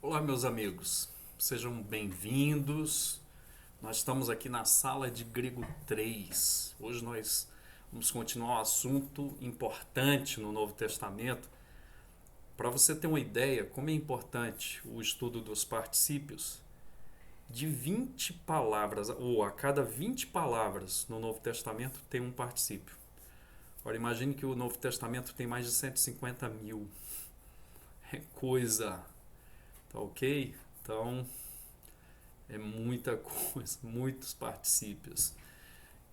Olá, meus amigos, sejam bem-vindos. Nós estamos aqui na sala de Grego 3. Hoje nós vamos continuar um assunto importante no Novo Testamento. Para você ter uma ideia como é importante o estudo dos particípios, de 20 palavras, ou a cada 20 palavras no Novo Testamento tem um particípio. Agora imagine que o Novo Testamento tem mais de 150 mil. É coisa, tá ok? Então é muita coisa, muitos particípios.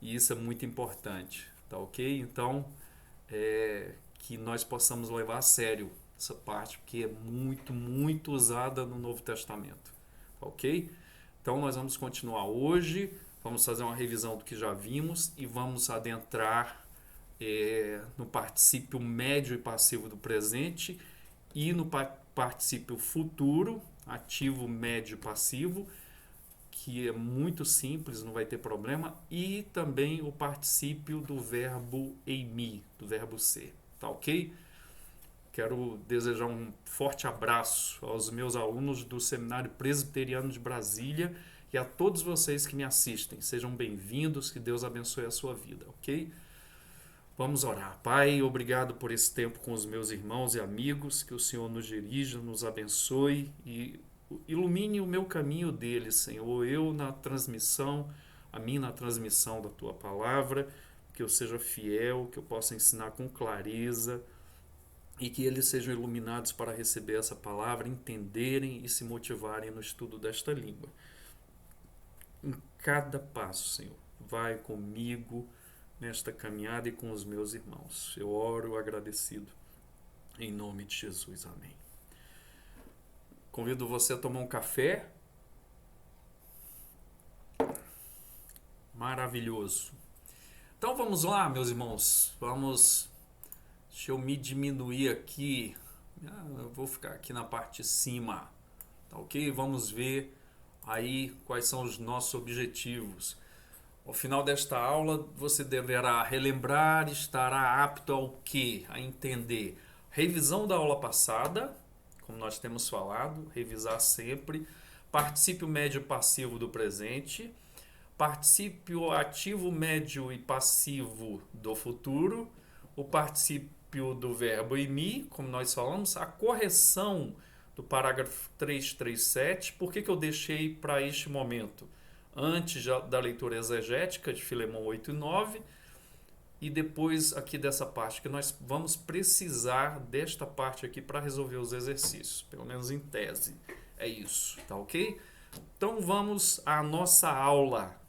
E isso é muito importante, tá ok? Então, que nós possamos levar a sério essa parte, porque é muito usada no Novo Testamento, tá ok? Então, nós vamos continuar hoje, vamos fazer uma revisão do que já vimos e vamos adentrar no particípio médio e passivo do presente e no particípio futuro, ativo, médio e passivo, que é muito simples, não vai ter problema, e também o particípio do verbo eimi, do verbo ser, tá ok? Quero desejar um forte abraço aos meus alunos do Seminário Presbiteriano de Brasília e a todos vocês que me assistem. Sejam bem-vindos, que Deus abençoe a sua vida, ok? Vamos orar. Pai, obrigado por esse tempo com os meus irmãos e amigos, que o Senhor nos dirija, nos abençoe e ilumine o meu caminho deles, Senhor. Eu na transmissão, a mim na transmissão da Tua palavra, que eu seja fiel, que eu possa ensinar com clareza e que eles sejam iluminados para receber essa palavra, entenderem e se motivarem no estudo desta língua. Em cada passo, Senhor, vai comigo nesta caminhada e com os meus irmãos. Eu oro agradecido em nome de Jesus. Amém. Convido você a tomar um café. Maravilhoso. Então vamos lá, meus irmãos. Deixa eu me diminuir aqui. Eu vou ficar aqui na parte de cima. Tá ok? Vamos ver aí quais são os nossos objetivos. Ao final desta aula, você deverá relembrar, estará apto ao quê? A entender. Revisão da aula passada, como nós temos falado, revisar sempre. Particípio médio e passivo do presente. Particípio ativo, médio e passivo do futuro. O particípio do verbo imi, como nós falamos. A correção do parágrafo 337. Por que eu deixei para este momento? Antes da leitura exegética de Filemão 8 e 9 e depois aqui dessa parte, que nós vamos precisar desta parte aqui para resolver os exercícios, pelo menos em tese. É isso, tá ok? Então vamos à nossa aula.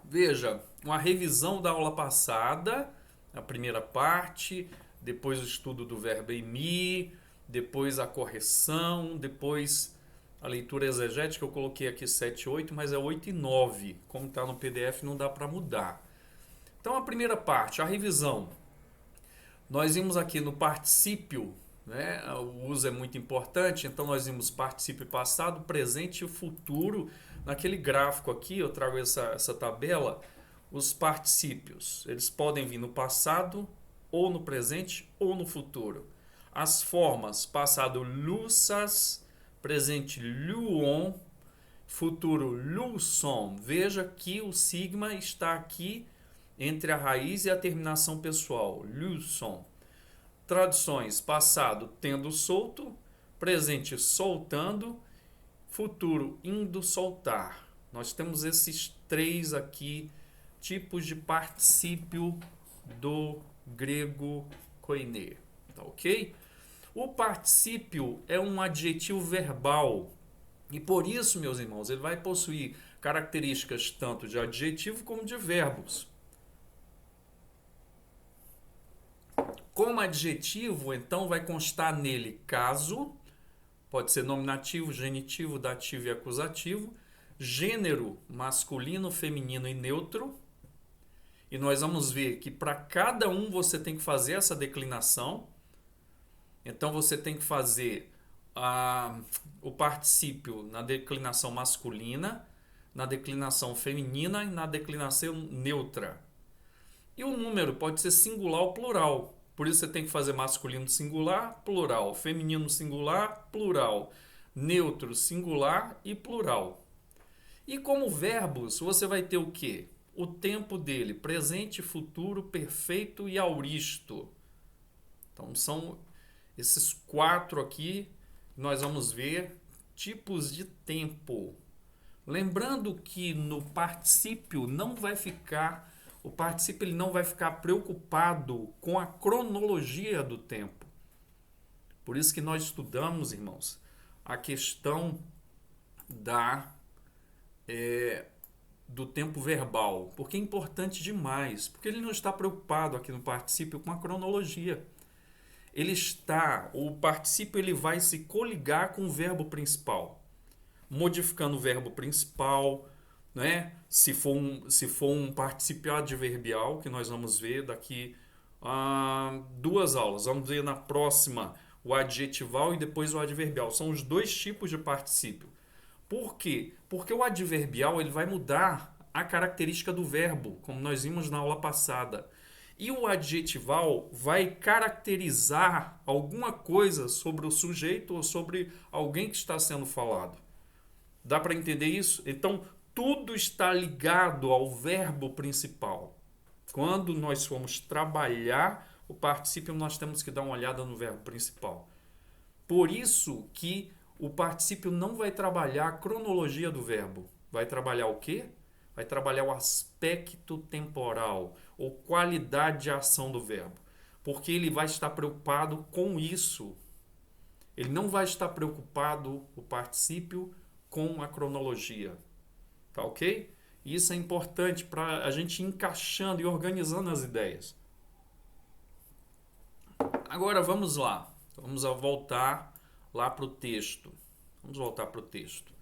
Veja, uma revisão da aula passada, a primeira parte, depois o estudo do verbo eimi, depois a correção, depois a leitura exegética. Eu coloquei aqui 7 e 8, mas é 8 e 9. Como está no PDF, não dá para mudar. Então, a primeira parte, a revisão. Nós vimos aqui no particípio, né? O uso é muito importante, então nós vimos particípio passado, presente e futuro. Naquele gráfico aqui, eu trago essa tabela, os particípios. Eles podem vir no passado, ou no presente, ou no futuro. As formas, passado lussas, presente luon, futuro luson. Veja que o sigma está aqui entre a raiz e a terminação pessoal, luson. Traduções: passado tendo solto, presente soltando, futuro indo soltar. Nós temos esses três aqui tipos de particípio do grego koine, tá ok? O particípio é um adjetivo verbal e por isso, meus irmãos, ele vai possuir características tanto de adjetivo como de verbos. Como adjetivo, então, vai constar nele caso, pode ser nominativo, genitivo, dativo e acusativo, gênero masculino, feminino e neutro. E nós vamos ver que para cada um você tem que fazer essa declinação. Então você tem que fazer o particípio na declinação masculina, na declinação feminina e na declinação neutra. E o número pode ser singular ou plural, Por isso você tem que fazer masculino singular, plural, feminino singular, plural, neutro singular e plural. E como verbos, você vai ter o quê? O tempo dele, presente, futuro, perfeito e auristo. Então são esses 4 aqui, nós vamos ver tipos de tempo. Lembrando que no particípio não vai ficar, o particípio ele não vai ficar preocupado com a cronologia do tempo. Por isso que nós estudamos, irmãos, a questão do tempo verbal, porque é importante demais, porque ele não está preocupado aqui no particípio com a cronologia. O particípio ele vai se coligar com o verbo principal, modificando o verbo principal, né? Se for um particípio adverbial, que nós vamos ver daqui a 2 aulas, vamos ver na próxima o adjetival e depois o adverbial. São os 2 tipos de particípio. Por quê? Porque o adverbial ele vai mudar a característica do verbo, como nós vimos na aula passada. E o adjetival vai caracterizar alguma coisa sobre o sujeito ou sobre alguém que está sendo falado. Dá para entender isso? Então, tudo está ligado ao verbo principal. Quando nós formos trabalhar o particípio, nós temos que dar uma olhada no verbo principal. Por isso que o particípio não vai trabalhar a cronologia do verbo. Vai trabalhar o quê? Vai trabalhar o aspecto temporal ou qualidade de ação do verbo. Porque ele vai estar preocupado com isso. Ele não vai estar preocupado, o particípio, com a cronologia. Tá ok? Isso é importante para a gente ir encaixando e organizando as ideias. Agora vamos lá. Vamos voltar lá para o texto. Vamos voltar para o texto.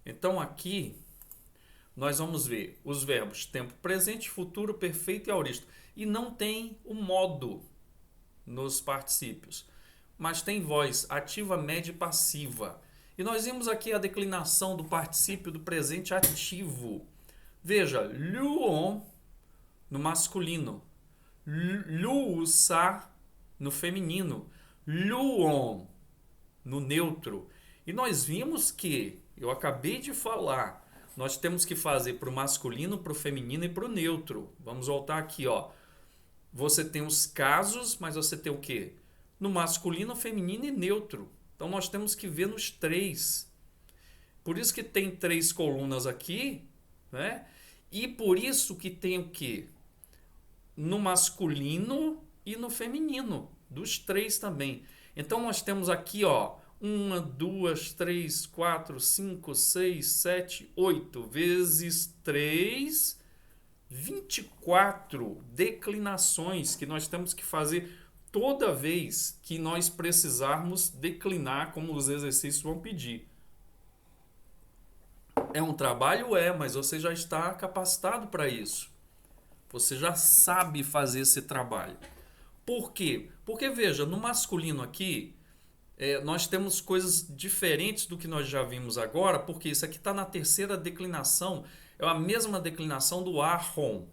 Então aqui nós vamos ver os verbos tempo presente, futuro, perfeito e auristo. E não tem o modo nos particípios, mas tem voz ativa, média e passiva. E nós vimos aqui a declinação do particípio do presente ativo. Veja, luon no masculino, lusa no feminino, luon no neutro. E nós vimos que, eu acabei de falar, nós temos que fazer para o masculino, para o feminino e para o neutro. Vamos voltar aqui, ó. Você tem os casos, mas você tem o quê? No masculino, feminino e neutro. Então nós temos que ver nos 3. Por isso que tem 3 colunas aqui, né? E por isso que tem o quê? No masculino e no feminino, dos 3 também. Então nós temos aqui, ó, 1, 2, 3, 4, 5, 6, 7, 8 vezes 3, 24 declinações que nós temos que fazer toda vez que nós precisarmos declinar, como os exercícios vão pedir. É um trabalho? É, mas você já está capacitado para isso. Você já sabe fazer esse trabalho. Por quê? Porque, veja, no masculino aqui, nós temos coisas diferentes do que nós já vimos agora, porque isso aqui está na 3ª declinação, é a mesma declinação do arron,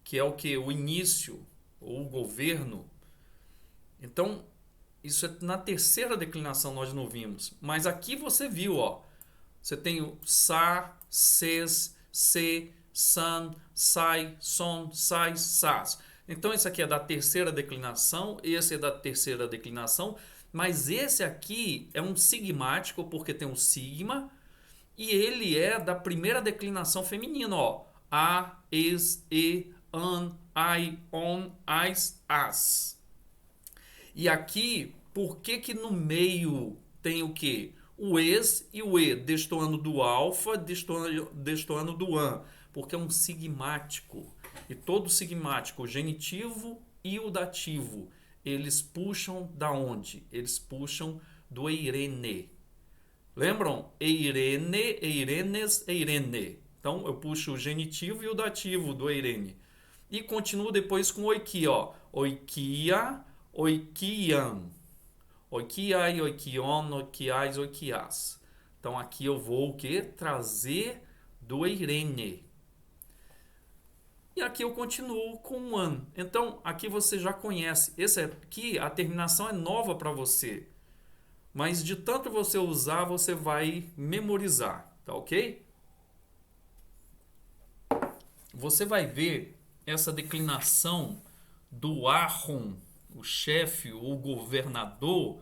que é o que? O início, ou o governo. Então, isso é na 3ª declinação nós não vimos. Mas aqui você viu, ó. Você tem o sa, ses, se, san, sai, son, sai, sas. Então, isso aqui é da 3ª declinação, esse é da 3ª declinação, mas esse aqui é um sigmático, porque tem um sigma, e ele é da 1ª declinação feminina, ó. A, es, e, an, ai, on, ais, as. E aqui, por que no meio tem o quê? O es e o e, destoando do alfa, destoando do an, porque é um sigmático. E todo sigmático, o genitivo e o dativo, eles puxam da onde? Eles puxam do eirene. Lembram? Eirene, eirenes, eirene. Então, eu puxo o genitivo e o dativo do eirene. E continuo depois com oikia, ó. Oikia, oikian. Oikiai, oikion, oikiais, oikias. Então, aqui eu vou o quê? Trazer do eirene. E aqui eu continuo com one. Então, aqui você já conhece. Esse aqui, a terminação é nova para você. Mas de tanto você usar, você vai memorizar, tá ok? Você vai ver essa declinação do Ahon, o chefe ou governador,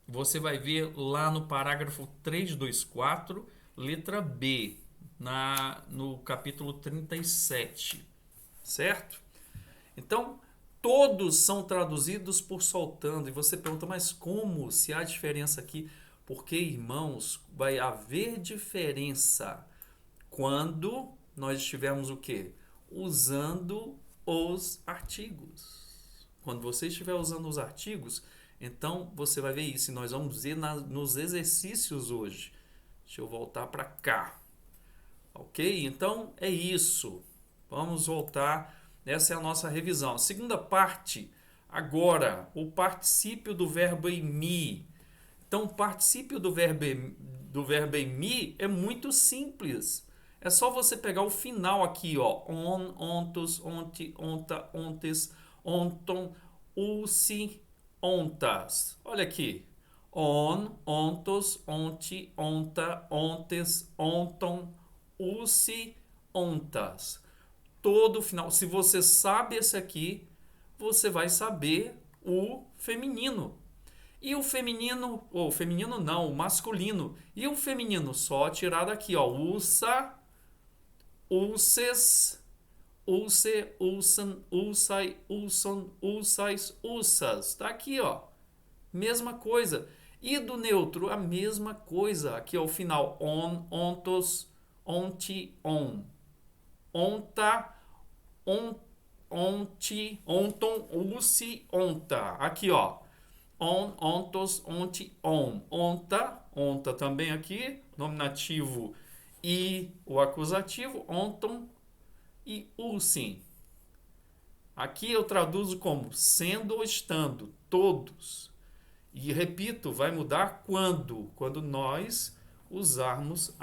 você vai ver lá no parágrafo 324, letra B, no capítulo 37, certo? Então, todos são traduzidos por soltando. E você pergunta, mas como? Se há diferença aqui? Porque, irmãos, vai haver diferença quando nós estivermos o quê? Usando os artigos. Quando você estiver usando os artigos, então você vai ver isso. E nós vamos ver nos exercícios hoje. Deixa eu voltar para cá. Ok? Então é isso. Vamos voltar. Essa é a nossa revisão. Segunda parte. Agora, o particípio do verbo em mi. Então, o particípio do verbo em mi é muito simples. É só você pegar o final aqui, ó. On, ontos, onti, onta, ontes, onton, usi, ontas. Olha aqui. On, ontos, onti, onta, ontes, onton, usi, ontas. Todo final. Se você sabe esse aqui, você vai saber o feminino. E o feminino, ou feminino não, o masculino. E o feminino só tirado aqui, ó. Usa, ulses, ulse, ulsan, ulsai, ulson, ulsais, ulsas. Tá aqui, ó. Mesma coisa. E do neutro, a mesma coisa. Aqui, ó, o final. On, ontos, onti, on. Onta, onti, onton, usi, onta. Aqui, ó. On, ontos, onti, on. Onta, onta também aqui, nominativo e o acusativo, onton e usim. Aqui eu traduzo como sendo ou estando, todos. E repito, vai mudar quando nós usarmos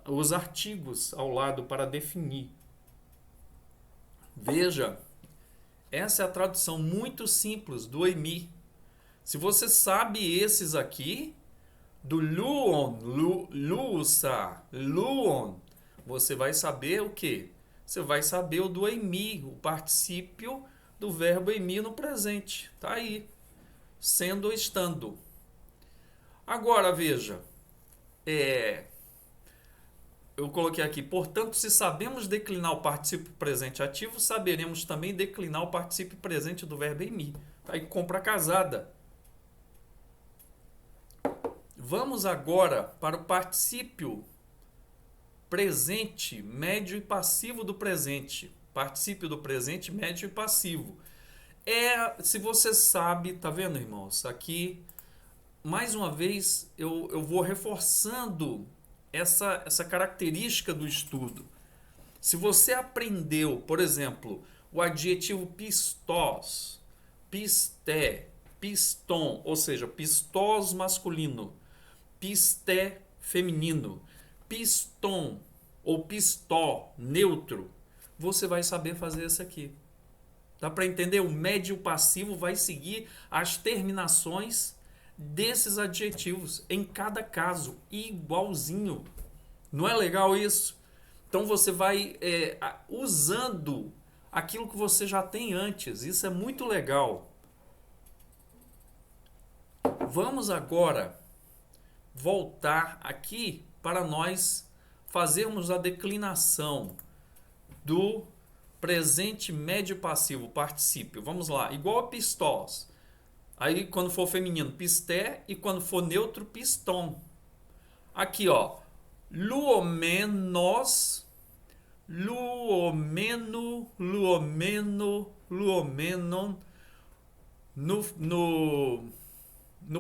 os artigos ao lado para definir. Veja, essa é a tradução muito simples do EMI. Se você sabe esses aqui, do luon, lusa, luon, você vai saber o quê? Você vai saber o do EMI, o particípio do verbo EMI no presente. Tá aí, sendo ou estando. Agora, veja, eu coloquei aqui, portanto, se sabemos declinar o particípio presente ativo, saberemos também declinar o particípio presente do verbo EMI. Tá aí, compra casada. Vamos agora para o particípio presente, médio e passivo do presente. Particípio do presente, médio e passivo. Se você sabe, tá vendo, irmãos? Aqui, mais uma vez, eu vou reforçando essa característica do estudo. Se você aprendeu, por exemplo, o adjetivo pistós, pisté, piston, ou seja, pistós masculino, pisté feminino, piston ou pistó neutro, você vai saber fazer isso aqui. Dá para entender? O médio passivo vai seguir as terminações desses adjetivos em cada caso, igualzinho. Não é legal isso? Então você vai usando aquilo que você já tem antes. Isso é muito legal. Vamos agora voltar aqui para nós fazermos a declinação do presente médio passivo, particípio. Vamos lá, igual a pistós. Aí quando for feminino, pisté, e quando for neutro, piston. Aqui, ó, luomenos, luomeno, luomeno, luomenon. No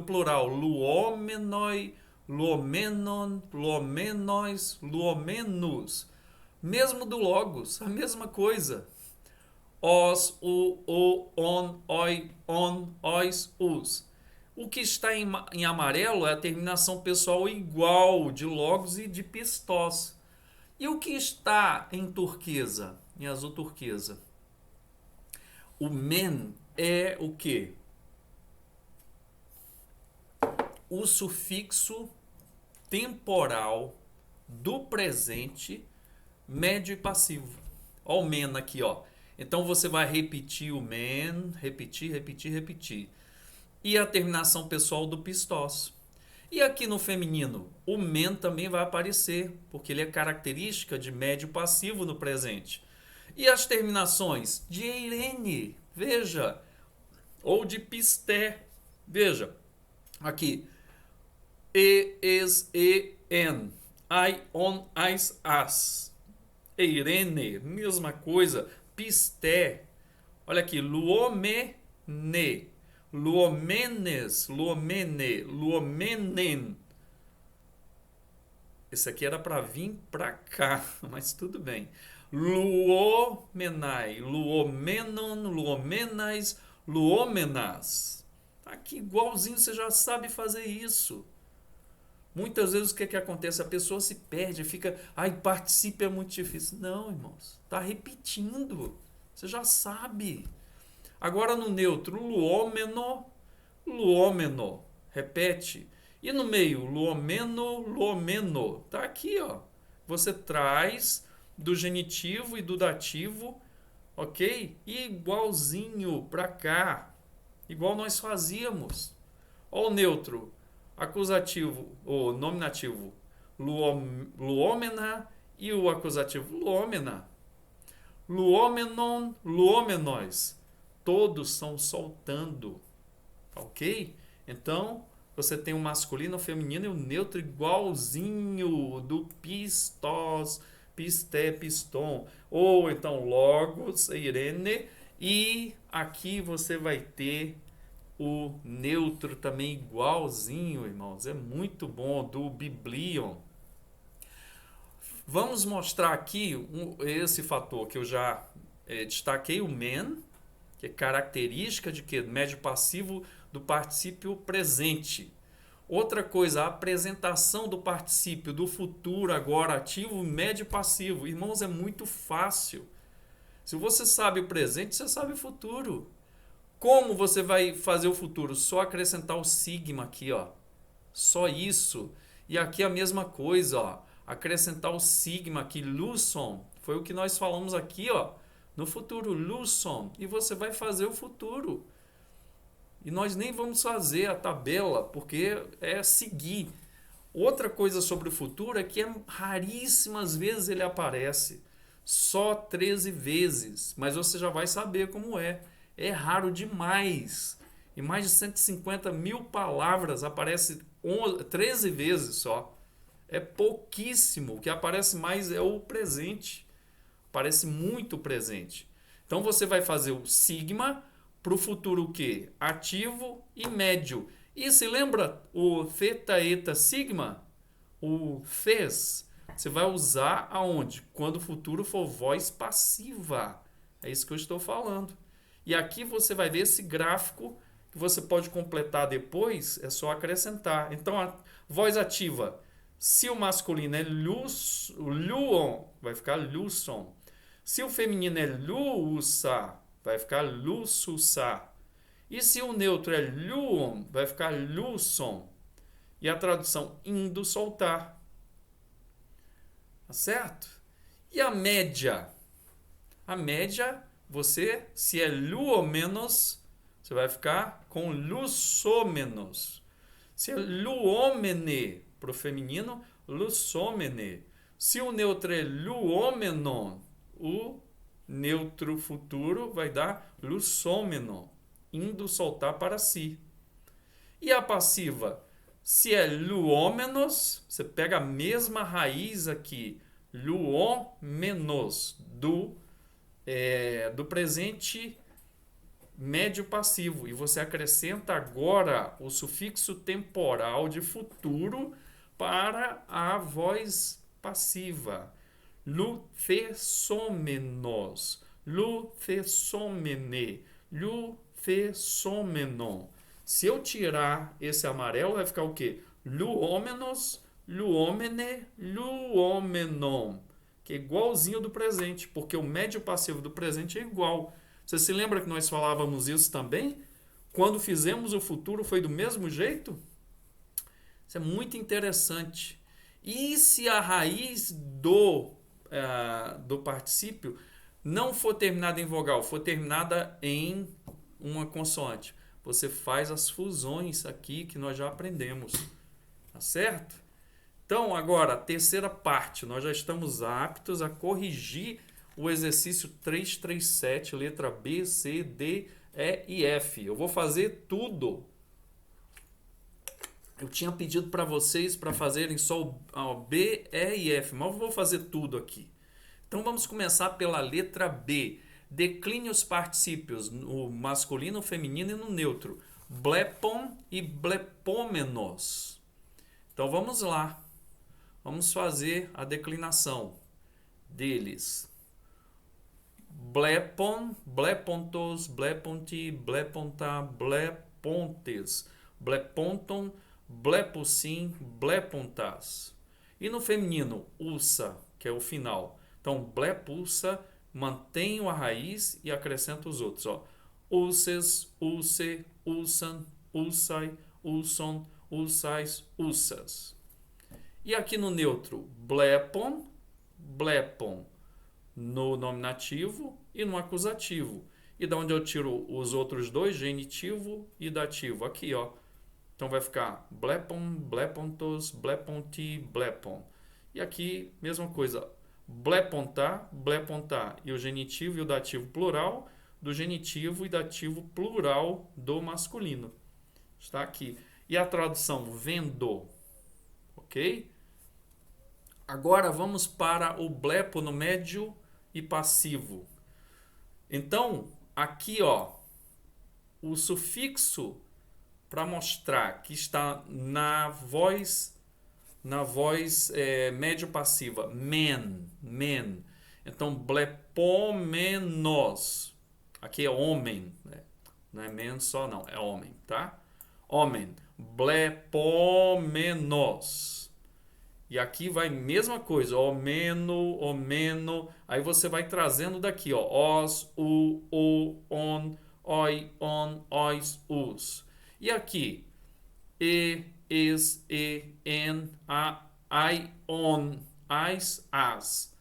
plural, luomenoi, luomenon, luomenois, luomenos. Mesmo do logos, a mesma coisa. Os, o, on, oi, on, ois, os. O que está em amarelo é a terminação pessoal igual de logos e de pistós. E o que está em turquesa? em azul turquesa. O men é o quê? O sufixo temporal do presente médio e passivo. Ó o men aqui, ó. Então você vai repetir o men, repetir, repetir, repetir. E a terminação pessoal do pistós. E aqui no feminino, o men também vai aparecer, porque ele é característica de médio passivo no presente. E as terminações de eirene, veja, ou de pisté, veja, aqui, e, es, e, en, I, on, ais, as. Eirene, mesma coisa, pisté, olha aqui, luomene, luomenes, luomene, luomenen. Esse aqui era para vir para cá, mas tudo bem. Luomenai, luomenon, luomenais, luomenas. Tá aqui igualzinho, você já sabe fazer isso. Muitas vezes o que acontece? A pessoa se perde, fica, ai, participe é muito difícil. Não, irmãos, tá repetindo. Você já sabe. Agora no neutro, luomeno, luomeno. Repete. E no meio, luomeno, luomeno. Tá aqui, ó. Você traz do genitivo e do dativo, ok? Igualzinho para cá. Igual nós fazíamos. Ó o neutro. Acusativo, o nominativo, luomena, e o acusativo, luomena. Luomenon, luomenóis. Todos são soltando. Ok? Então, você tem o masculino, o feminino e o neutro igualzinho do pistós, pisté, piston. Ou então logos, eirene. E aqui você vai ter o neutro também igualzinho, irmãos. É muito bom, do biblion. Vamos mostrar aqui esse fator que eu já destaquei, o men, que é característica de que médio passivo do particípio presente. Outra coisa, a apresentação do particípio do futuro agora ativo, médio passivo. Irmãos, é muito fácil. Se você sabe o presente, você sabe o futuro. Como você vai fazer o futuro? Só acrescentar o sigma aqui, ó. Só isso. E aqui a mesma coisa, ó. Acrescentar o sigma aqui, luson. Foi o que nós falamos aqui, ó. No futuro, luson. E você vai fazer o futuro. E nós nem vamos fazer a tabela, porque é seguir. Outra coisa sobre o futuro é que raríssimas vezes ele aparece. Só 13 vezes. Mas você já vai saber como é. É raro demais. Em mais de 150 mil palavras aparece 13 vezes só. É pouquíssimo. O que aparece mais é o presente. Aparece muito presente. Então você vai fazer o sigma para o futuro o quê? Ativo e médio. E se lembra o theta, eta, sigma? O fez. Você vai usar aonde? Quando o futuro for voz passiva. É isso que eu estou falando. E aqui você vai ver esse gráfico que você pode completar depois, é só acrescentar. Então, a voz ativa, se o masculino é luon, vai ficar luson. Se o feminino é luusa, vai ficar lususa. E se o neutro é luon, vai ficar luson. E a tradução, indo soltar. Tá certo? E a média? A média, você, se é luomenos, você vai ficar com lusomenos. Se é luomene, para o feminino, lusomene. Se o neutro é luomenon, o neutro futuro vai dar lusomeno, indo soltar para si. E a passiva? Se é luomenos, você pega a mesma raiz aqui, luomenos, do presente médio passivo. E você acrescenta agora o sufixo temporal de futuro para a voz passiva. Lufesomenos, lufesomene, lufesomenon. Se eu tirar esse amarelo, vai ficar o quê? Luomenos, luomene, luomenon. que é igualzinho do presente, porque o médio passivo do presente é igual. Você se lembra que nós falávamos isso também? Quando fizemos o futuro foi do mesmo jeito? Isso é muito interessante. E se a raiz do particípio não for terminada em vogal, for terminada em uma consoante, você faz as fusões aqui que nós já aprendemos. Tá certo? Então, agora, a terceira parte, nós já estamos aptos a corrigir o exercício 337, letra B, C, D, E e F. Eu vou fazer tudo. Eu tinha pedido para vocês para fazerem só o B, E e F, mas eu vou fazer tudo aqui. Então, vamos começar pela letra B. Decline os particípios no masculino, feminino e no neutro. Blepon e blepomenos. Então, vamos lá. Vamos fazer a declinação deles. Blepon, blepontos, bleponti, bleponta, blepontes, bleponton, blepusim, blepontas. E no feminino, ulsa, que é o final. Então, blepulsa, mantenho a raiz e acrescento os outros. Ó. Ulces, ulse, ulsan, ulsai, ulson, ulsais, ulsas. E aqui no neutro, blepon, blepon no nominativo e no acusativo. E da onde eu tiro os outros dois, genitivo e dativo? Aqui, ó. Então vai ficar blepon, blepontos, bleponti, blepon. E aqui, mesma coisa, blepontar, blepontar. E o genitivo e o dativo plural do genitivo e dativo plural do masculino. Está aqui. E a tradução, vendo. Ok? Agora vamos para o blepo no médio e passivo. Então, aqui ó, o sufixo para mostrar que está na voz médio passiva, men. Então, blepomenos. Aqui é homem, né? Não é men só não, é homem, tá? Homem, blepomenos. E aqui vai mesma coisa, omeno, aí você vai trazendo daqui, ó, os, o, on, oi, on, ois, os. E aqui, es, en, ai, on, ais, as.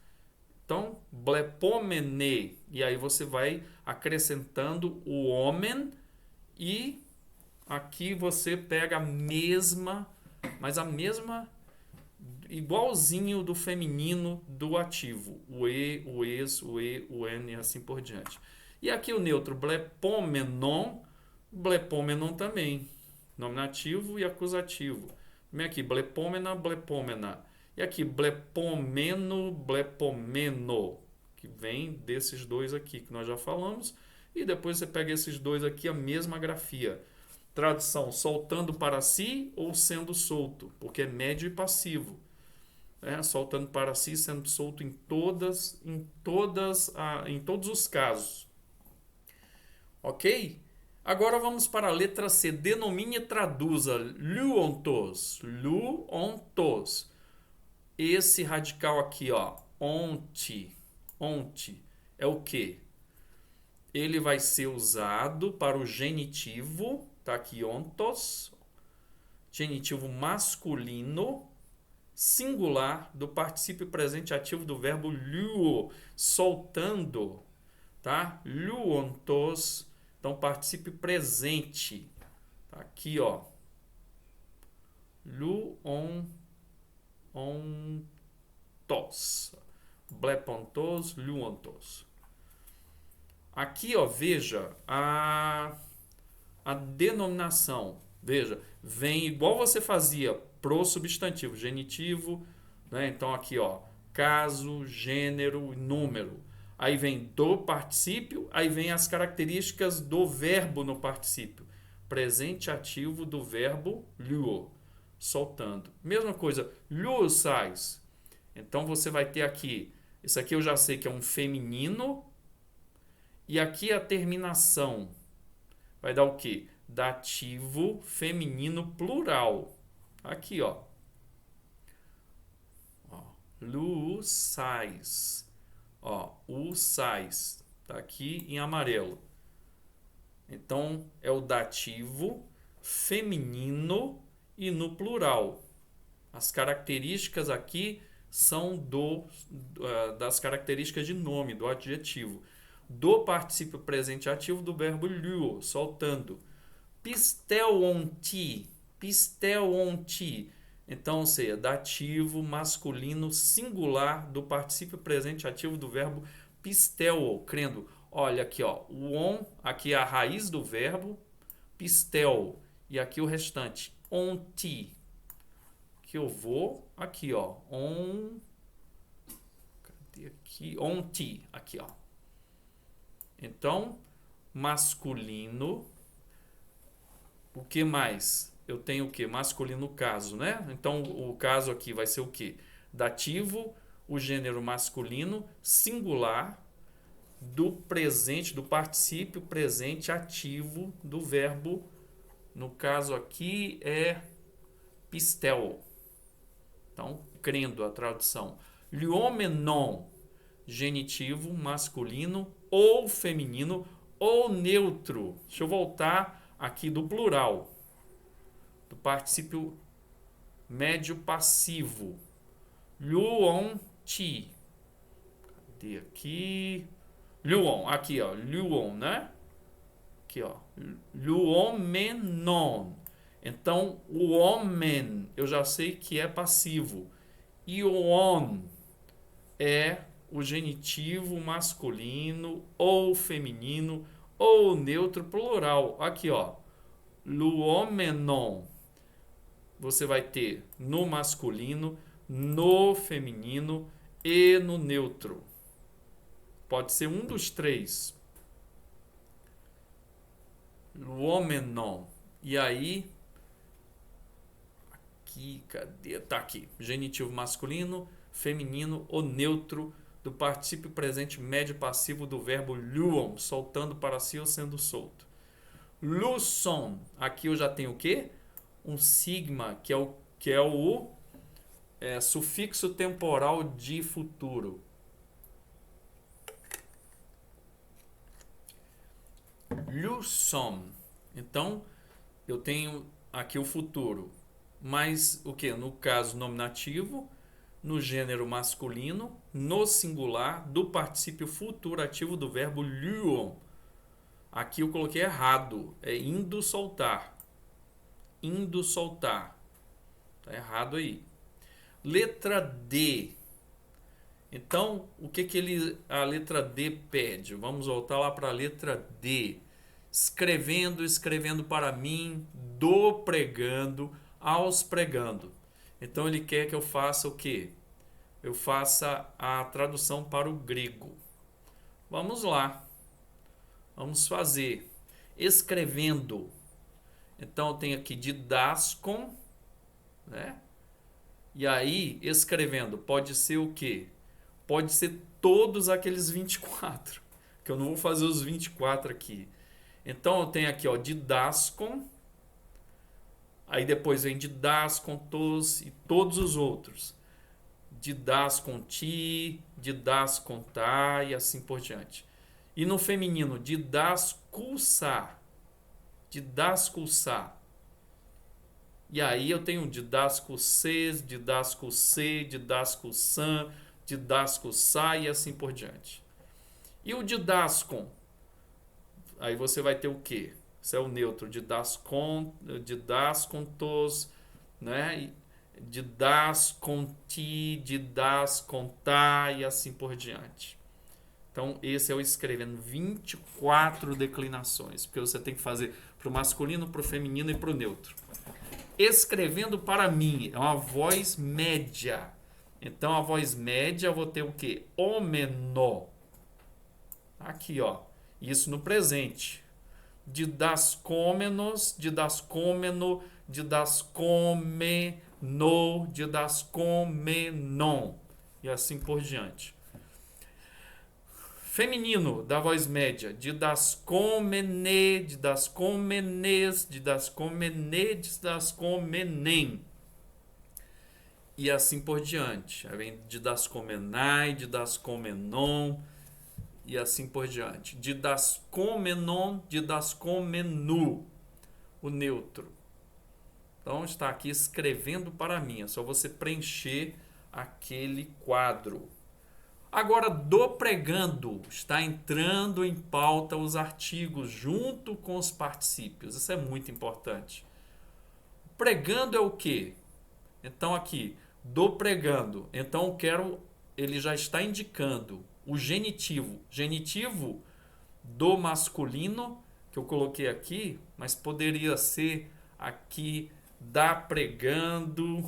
Então, blepomene, e aí você vai acrescentando o homem e aqui você pega a mesma igualzinho do feminino do ativo, o e, o es, o e, o n e assim por diante. E aqui o neutro, blepomenon também, nominativo e acusativo. Vem aqui, blepomena, blepomena. E aqui, blepomeno, blepomeno, que vem desses dois aqui que nós já falamos. E depois você pega esses dois aqui, a mesma grafia. Tradução, soltando para si ou sendo solto, porque é médio e passivo. Soltando para si, sendo solto em todos os casos. Ok? Agora vamos para a letra C. Denomine e traduza. Luontos. Esse radical aqui, ó, onte, é o que? Ele vai ser usado para o genitivo, tá aqui, ontos, genitivo masculino, singular do particípio presente ativo do verbo luo, soltando, tá? Luontos, então particípio presente, tá aqui, ó, luontos, blepontos, luontos. Aqui, ó, veja a denominação. Veja, vem igual você fazia pro substantivo, genitivo, né? Então aqui, ó, caso, gênero e número. Aí vem do particípio, aí vem as características do verbo no particípio. Presente ativo do verbo luo, soltando. Mesma coisa, luosais. Então você vai ter aqui, isso aqui eu já sei que é um feminino, e aqui a terminação vai dar o quê? Dativo feminino plural. Aqui, ó. Lusais. Ó, usais. Tá aqui em amarelo. Então, é o dativo feminino e no plural. As características aqui são das características de nome, do adjetivo. Do particípio presente ativo do verbo luo, soltando. Pistelonti, pistelonti. Então, ou seja, dativo masculino singular do particípio presente ativo do verbo pistel, crendo. Olha aqui, ó, o on, aqui é a raiz do verbo, pistel, e aqui o restante, onti. Que eu vou aqui, ó, cadê aqui? Onti, aqui, ó. Então, masculino. O que mais? Eu tenho o que? Masculino caso, né? Então, o caso aqui vai ser o que? Dativo, o gênero masculino, singular, do presente, do particípio presente ativo do verbo. No caso aqui é pistel. Então, crendo a tradução. Luomenon, genitivo masculino ou feminino ou neutro. Deixa eu voltar aqui do plural, do particípio médio passivo. Luon ti. Cadê aqui? Luon, aqui ó, Luon, né? Aqui ó, Luomenon. Então, o homem, eu já sei que é passivo. E o on é o genitivo masculino ou feminino ou neutro plural. Aqui, ó. Luomenon. Você vai ter no masculino, no feminino e no neutro. Pode ser um dos três. Luomenon. E aí, aqui, cadê? Tá aqui. Genitivo masculino, feminino ou neutro do particípio presente médio passivo do verbo luon, soltando para si ou sendo solto. Luson. Aqui eu já tenho o quê? Um sigma, que é o sufixo temporal de futuro. Luson. Então, eu tenho aqui o futuro. Mas o que? No caso nominativo, no gênero masculino, no singular, do particípio futuro ativo do verbo luon. Aqui eu coloquei errado. É indo soltar. Indo soltar. Tá errado aí. Letra D. Então, o que a letra D pede? Vamos voltar lá para a letra D. Escrevendo para mim, do pregando, aos pregando. Então, ele quer que eu faça o quê? Eu faça a tradução para o grego. Vamos lá. Vamos fazer. Escrevendo. Então, eu tenho aqui didaskon, né? E aí, escrevendo, pode ser o quê? Pode ser todos aqueles 24, que eu não vou fazer os 24 aqui. Então, eu tenho aqui, ó, didaskon, aí depois vem didaskontos e todos os outros. Didaskonti, didaskonta e assim por diante. E no feminino, didaskulsa, didaskulsa. E aí eu tenho didaskulses, didaskulse, didaskulsan, didaskulsa e assim por diante. E o didaskon? Aí você vai ter o quê? Isso é o neutro, didaskontos, né? Didaskonti, didaskonta e assim por diante. Então, esse é o escrevendo, 24 declinações, porque você tem que fazer para o masculino, para o feminino e para o neutro. Escrevendo para mim, é uma voz média. Então, a voz média eu vou ter o quê? O menor. Aqui, ó. Isso no presente. Didascômenos, didascômeno, didascômeno, didascômenon. E assim por diante. Feminino, da voz média. Didascômene, didascômenes, didascômene, didascômenem. e assim por diante. Aí vem didascomenai, didascomenon e assim por diante. Didascomenon, didascomenu, o neutro. Então está aqui escrevendo para mim, é só você preencher aquele quadro. Agora, do pregando, está entrando em pauta os artigos junto com os particípios. Isso é muito importante. Pregando é o quê? Então aqui, do pregando. Então eu quero, ele já está indicando o genitivo. Genitivo do masculino, que eu coloquei aqui, mas poderia ser aqui da pregando,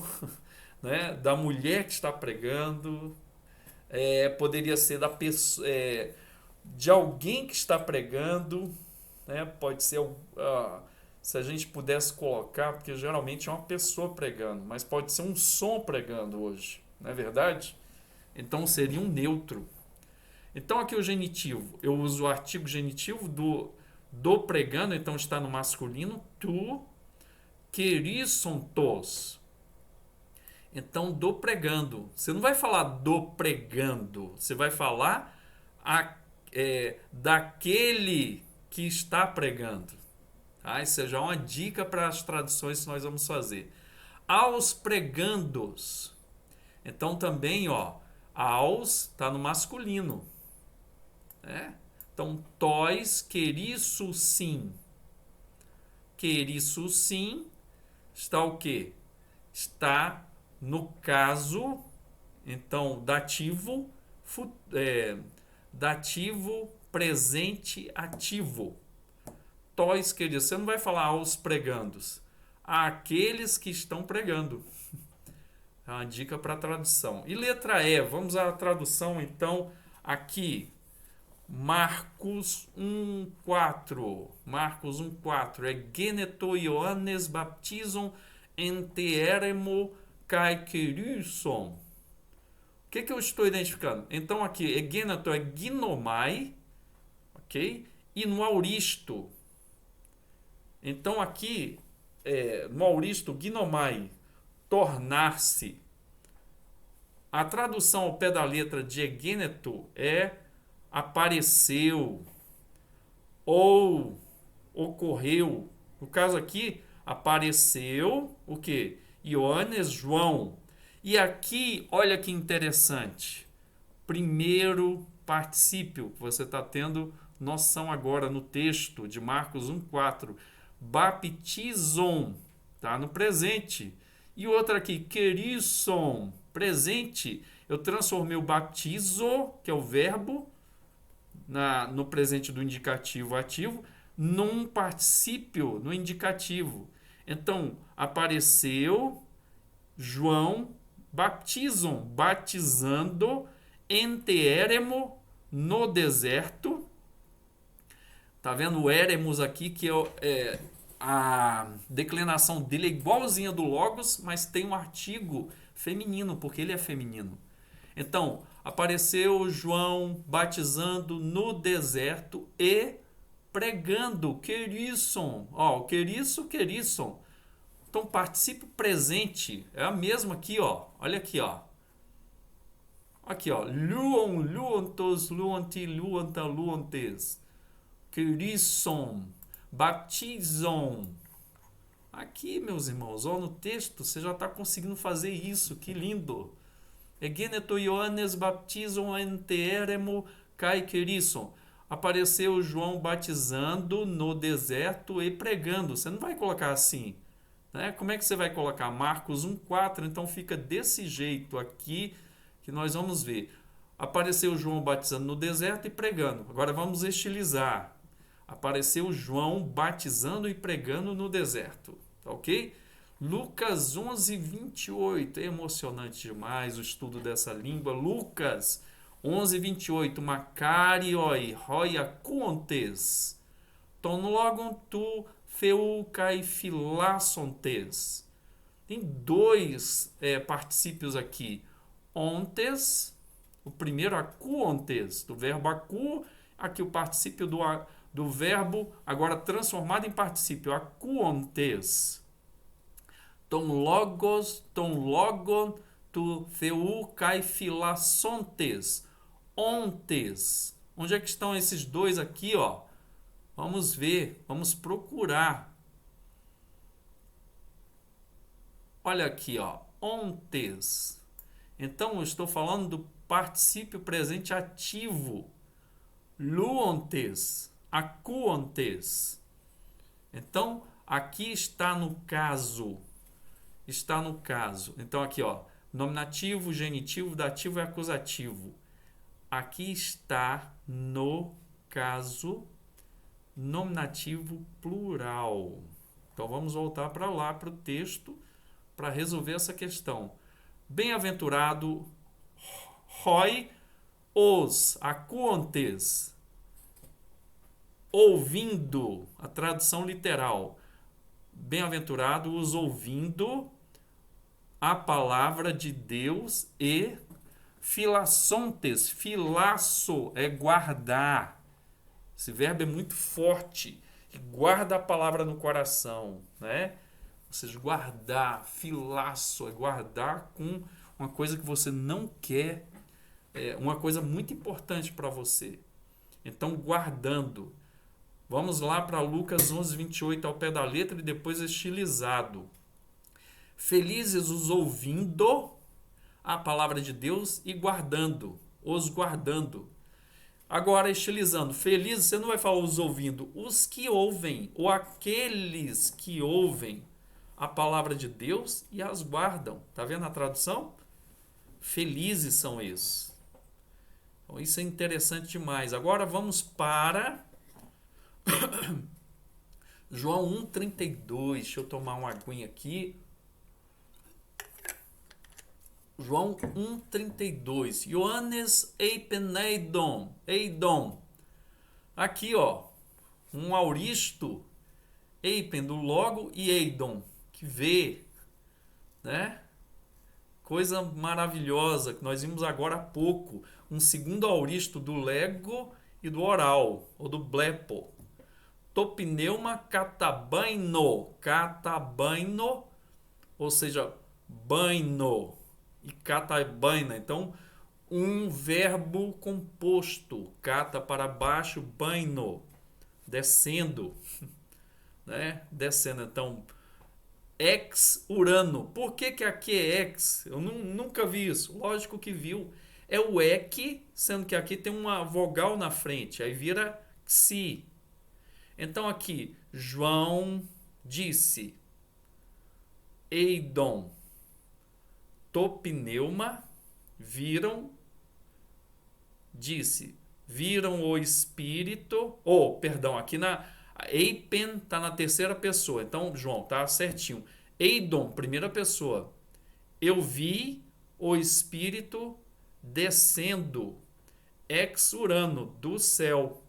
né? Da mulher que está pregando, poderia ser da pessoa, de alguém que está pregando, né? Pode ser, se a gente pudesse colocar, porque geralmente é uma pessoa pregando, mas pode ser um som pregando hoje, não é verdade? Então seria um neutro. Então aqui o genitivo, eu uso o artigo genitivo do pregando, então está no masculino, tu querissontos. Então, do pregando. Você não vai falar do pregando, você vai falar daquele que está pregando. Tá? Isso já é uma dica para as traduções que nós vamos fazer. Aos pregandos. Então, também, aos está no masculino. Né? Então, tois querissusim. Querissusim está o quê? Está no caso, então, dativo, dativo presente ativo. Tois queridos, você não vai falar aos pregandos, àqueles que estão pregando. É uma dica para a tradução. E letra E, vamos à tradução então aqui. Marcos 1:4. Marcos 1:4 é Geneto Ioannes baptizon enteremo kai keryson. O que eu estou identificando? Então aqui, Geneto é ginomai, ok? E no auristo. Então aqui, no auristo, ginomai, tornar-se. A tradução ao pé da letra de Geneto é apareceu ou ocorreu. No caso aqui, apareceu o que? Ioannes, João. E aqui, olha que interessante. Primeiro particípio, que você está tendo noção agora no texto de Marcos 1:4. Baptizon, tá no presente. E outra aqui, querisson, presente. Eu transformei o baptizo, que é o verbo, no presente do indicativo ativo, num particípio, no indicativo. Então, apareceu João, baptizam, batizando, enteremo, no deserto. Tá vendo o éremos aqui, que a declinação dele é igualzinha do logos, mas tem um artigo feminino, porque ele é feminino. Então, apareceu João batizando no deserto e pregando, querisson. Querisson. Então, particípio presente é a mesma aqui, Olha aqui, Aqui, luon, luontos, luonti, luonta, luontes. Querisson, baptizon. Aqui, meus irmãos, no texto você já está conseguindo fazer isso, que lindo. Egeneto Ioannes baptizon enteremo kai querisson. Apareceu João batizando no deserto e pregando. Você não vai colocar assim, né? Como é que você vai colocar? Marcos 1:4, então fica desse jeito aqui que nós vamos ver. Apareceu João batizando no deserto e pregando. Agora vamos estilizar. Apareceu João batizando e pregando no deserto, tá ok? Lucas 11:28, é emocionante demais o estudo dessa língua. Lucas 11:28, Macarioi, roia contes, ton logon tu feucai filassontes. Tem dois particípios aqui. Ontes, o primeiro acuontes, do verbo acu, aqui o particípio do verbo, agora transformado em particípio, acuontes. Ton logos, ton logon, Theu kai philasontes. Ontes. Onde é que estão esses dois aqui, ó? Vamos ver, vamos procurar. Olha aqui, ó. Ontes. Então, eu estou falando do particípio presente ativo. Luontes. Acuontes. Então, aqui está no caso. Está no caso. Então, aqui, ó. Nominativo, genitivo, dativo e acusativo. Aqui está no caso nominativo plural. Então, vamos voltar para lá, para o texto, para resolver essa questão. Bem-aventurado Roi os acuontes. Ouvindo, a tradução literal. Bem-aventurado os ouvindo a palavra de Deus e philasontes. Filasso é guardar. Esse verbo é muito forte. Guarda a palavra no coração, né? Ou seja, guardar, filasso, é guardar com uma coisa que você não quer, uma coisa muito importante para você. Então, guardando. Vamos lá para Lucas 11, 28 ao pé da letra e depois estilizado. Felizes os ouvindo a palavra de Deus e guardando, os guardando. Agora, estilizando, felizes, você não vai falar os ouvindo, os que ouvem, ou aqueles que ouvem a palavra de Deus e as guardam. Tá vendo a tradução? Felizes são esses. Então, isso é interessante demais. Agora vamos para João 1,32. Deixa eu tomar uma aguinha aqui. João 1,32. Ioannes eipeneidon. Eidon. Aqui, ó. Um auristo. Eipen, do logo, e eidon, que vê. Né? Coisa maravilhosa que nós vimos agora há pouco. Um segundo auristo do lego e do oral, ou do blepo. Topneuma catabaino. Catabaino, ou seja, baino. E catabaina. Então, um verbo composto. Cata para baixo, baino. Descendo. Né? Descendo. Então, ex Urano. Por que aqui é ex? Eu nunca vi isso. Lógico que viu. É o ek, sendo que aqui tem uma vogal na frente. Aí vira xi. Então aqui, João disse. Eidon. Topneuma. Viram. Disse. Viram o Espírito. Perdão, aqui na... Eipen está na terceira pessoa. Então, João, tá certinho. Eidon, primeira pessoa. Eu vi o Espírito descendo ex Urano, do céu.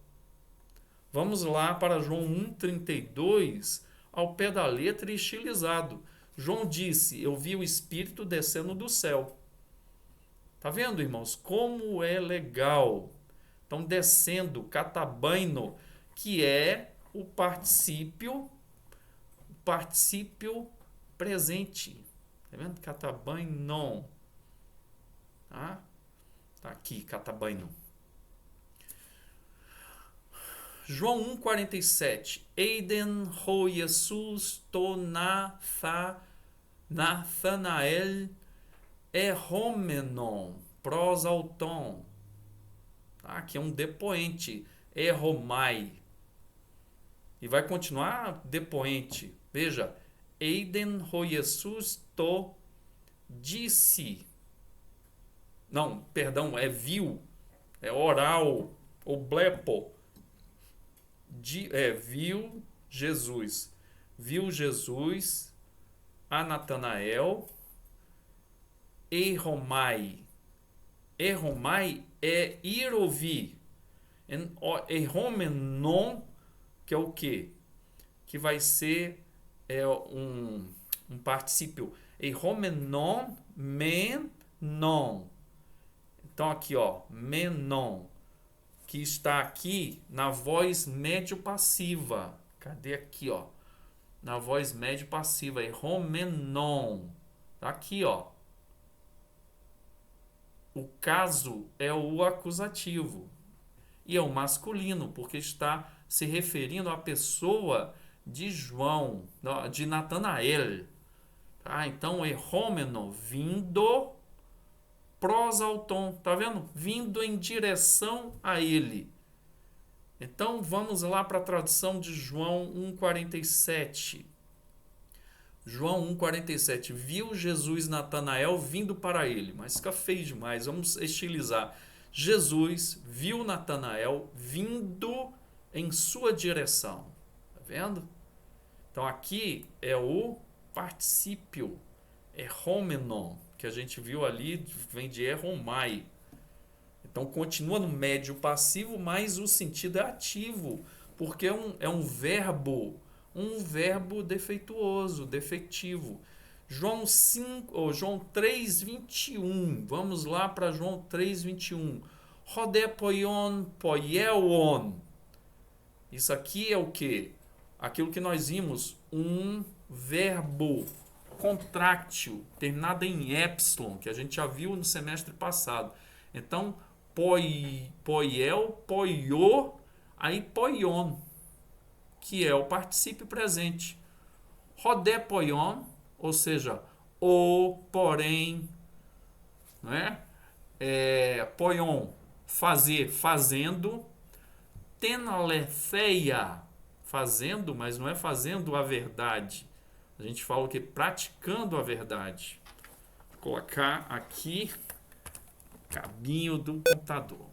Vamos lá para João 1,32, ao pé da letra e estilizado. João disse, eu vi o Espírito descendo do céu. Tá vendo, irmãos? Como é legal. Então, descendo, catabaino, que é o particípio presente. Tá vendo? Catabaino. Tá? Tá aqui, catabaino. João 1,47. Eiden ho Jesus to Nathanael erhomenon prosauton. Tá? Aqui é um depoente. Erromai. E vai continuar depoente. Veja. Eiden ho Jesus to disse. Não, perdão, é viu. É oral. Ou blepo. Viu Jesus. Viu Jesus a Natanael. Erromai. Erromai é ir ouvir. Erromenon, que é o quê? Que vai ser um particípio. Erromenon, menon. Então aqui, ó, menon, que está aqui na voz médio-passiva. Cadê aqui, ó? Na voz médio-passiva, erromenon. Tá aqui, ó. o caso é o acusativo e é o masculino, porque está se referindo à pessoa de João, de Natanael. Tá? Então, errômeno, vindo, prosauton, tá vendo? Vindo em direção a ele. Então, vamos lá para a tradução de João 1,47. João 1,47. Viu Jesus Natanael vindo para ele. Mas fica feio demais, vamos estilizar. Jesus viu Natanael vindo em sua direção. Tá vendo? Então aqui é o particípio errômenon, que a gente viu ali, vem de erromai. Então continua no médio passivo, mas o sentido é ativo, porque é um verbo defeituoso, defectivo. João 5, ou João 3:21. Vamos lá para João 3:21. Rodé poion poielon. Isso aqui é o que? Aquilo que nós vimos, um verbo contráctil, terminado em epsilon, que a gente já viu no semestre passado. Então, poiel, poiô, aí poion, que é o particípio presente. Rodé poion, ou seja, o, porém, né? Poion, fazer, fazendo. Tenaletheia, fazendo, mas não é fazendo a verdade. A gente fala o que? Praticando a verdade. Vou colocar aqui cabinho do computador.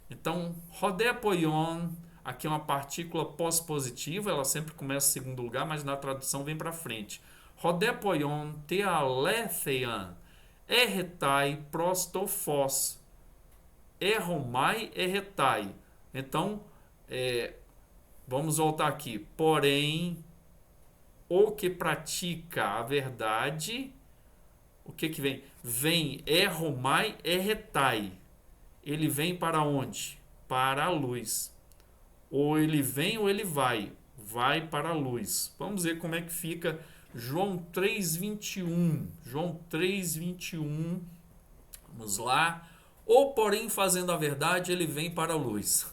Então, rodepoion, aqui é uma partícula pós-positiva, ela sempre começa em segundo lugar, mas na tradução vem para frente. Rodepoion tealetheian, erretai prostofos, erromai erretai. Então, vamos voltar aqui. Porém, o que pratica a verdade, o que vem? Vem erromai erretai. Ele vem para onde? Para a luz. Ou ele vem ou ele vai. Vai para a luz. Vamos ver como é que fica João 3:21. João 3:21. Vamos lá. Ou, porém, fazendo a verdade, ele vem para a luz.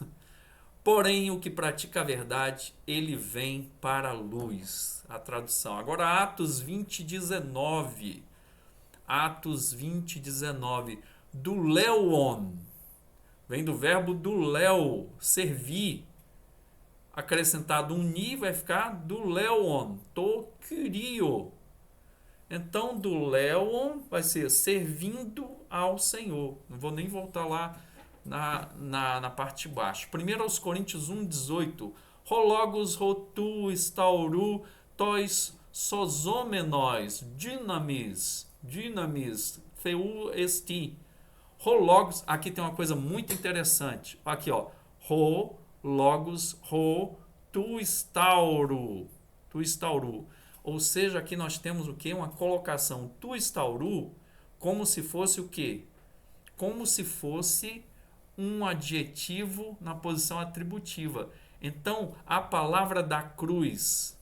Porém, o que pratica a verdade, ele vem para a luz. A tradução. Agora, Atos 20:19. Atos 20:19. Do leon. Vem do verbo do leo, servir. Acrescentado um ni, vai ficar do leon. To curio. Então, do leon vai ser servindo ao Senhor. Não vou nem voltar lá na parte de baixo. 1 Coríntios 1:18. Rologos rotu stauru tois sozomenóis dinamis theu esti. Rologos, aqui tem uma coisa muito interessante. Aqui, ó. Logos, tu instauro. Ou seja, aqui nós temos o que? Uma colocação tu instauru como se fosse o quê? Como se fosse um adjetivo na posição atributiva. Então, a palavra da cruz,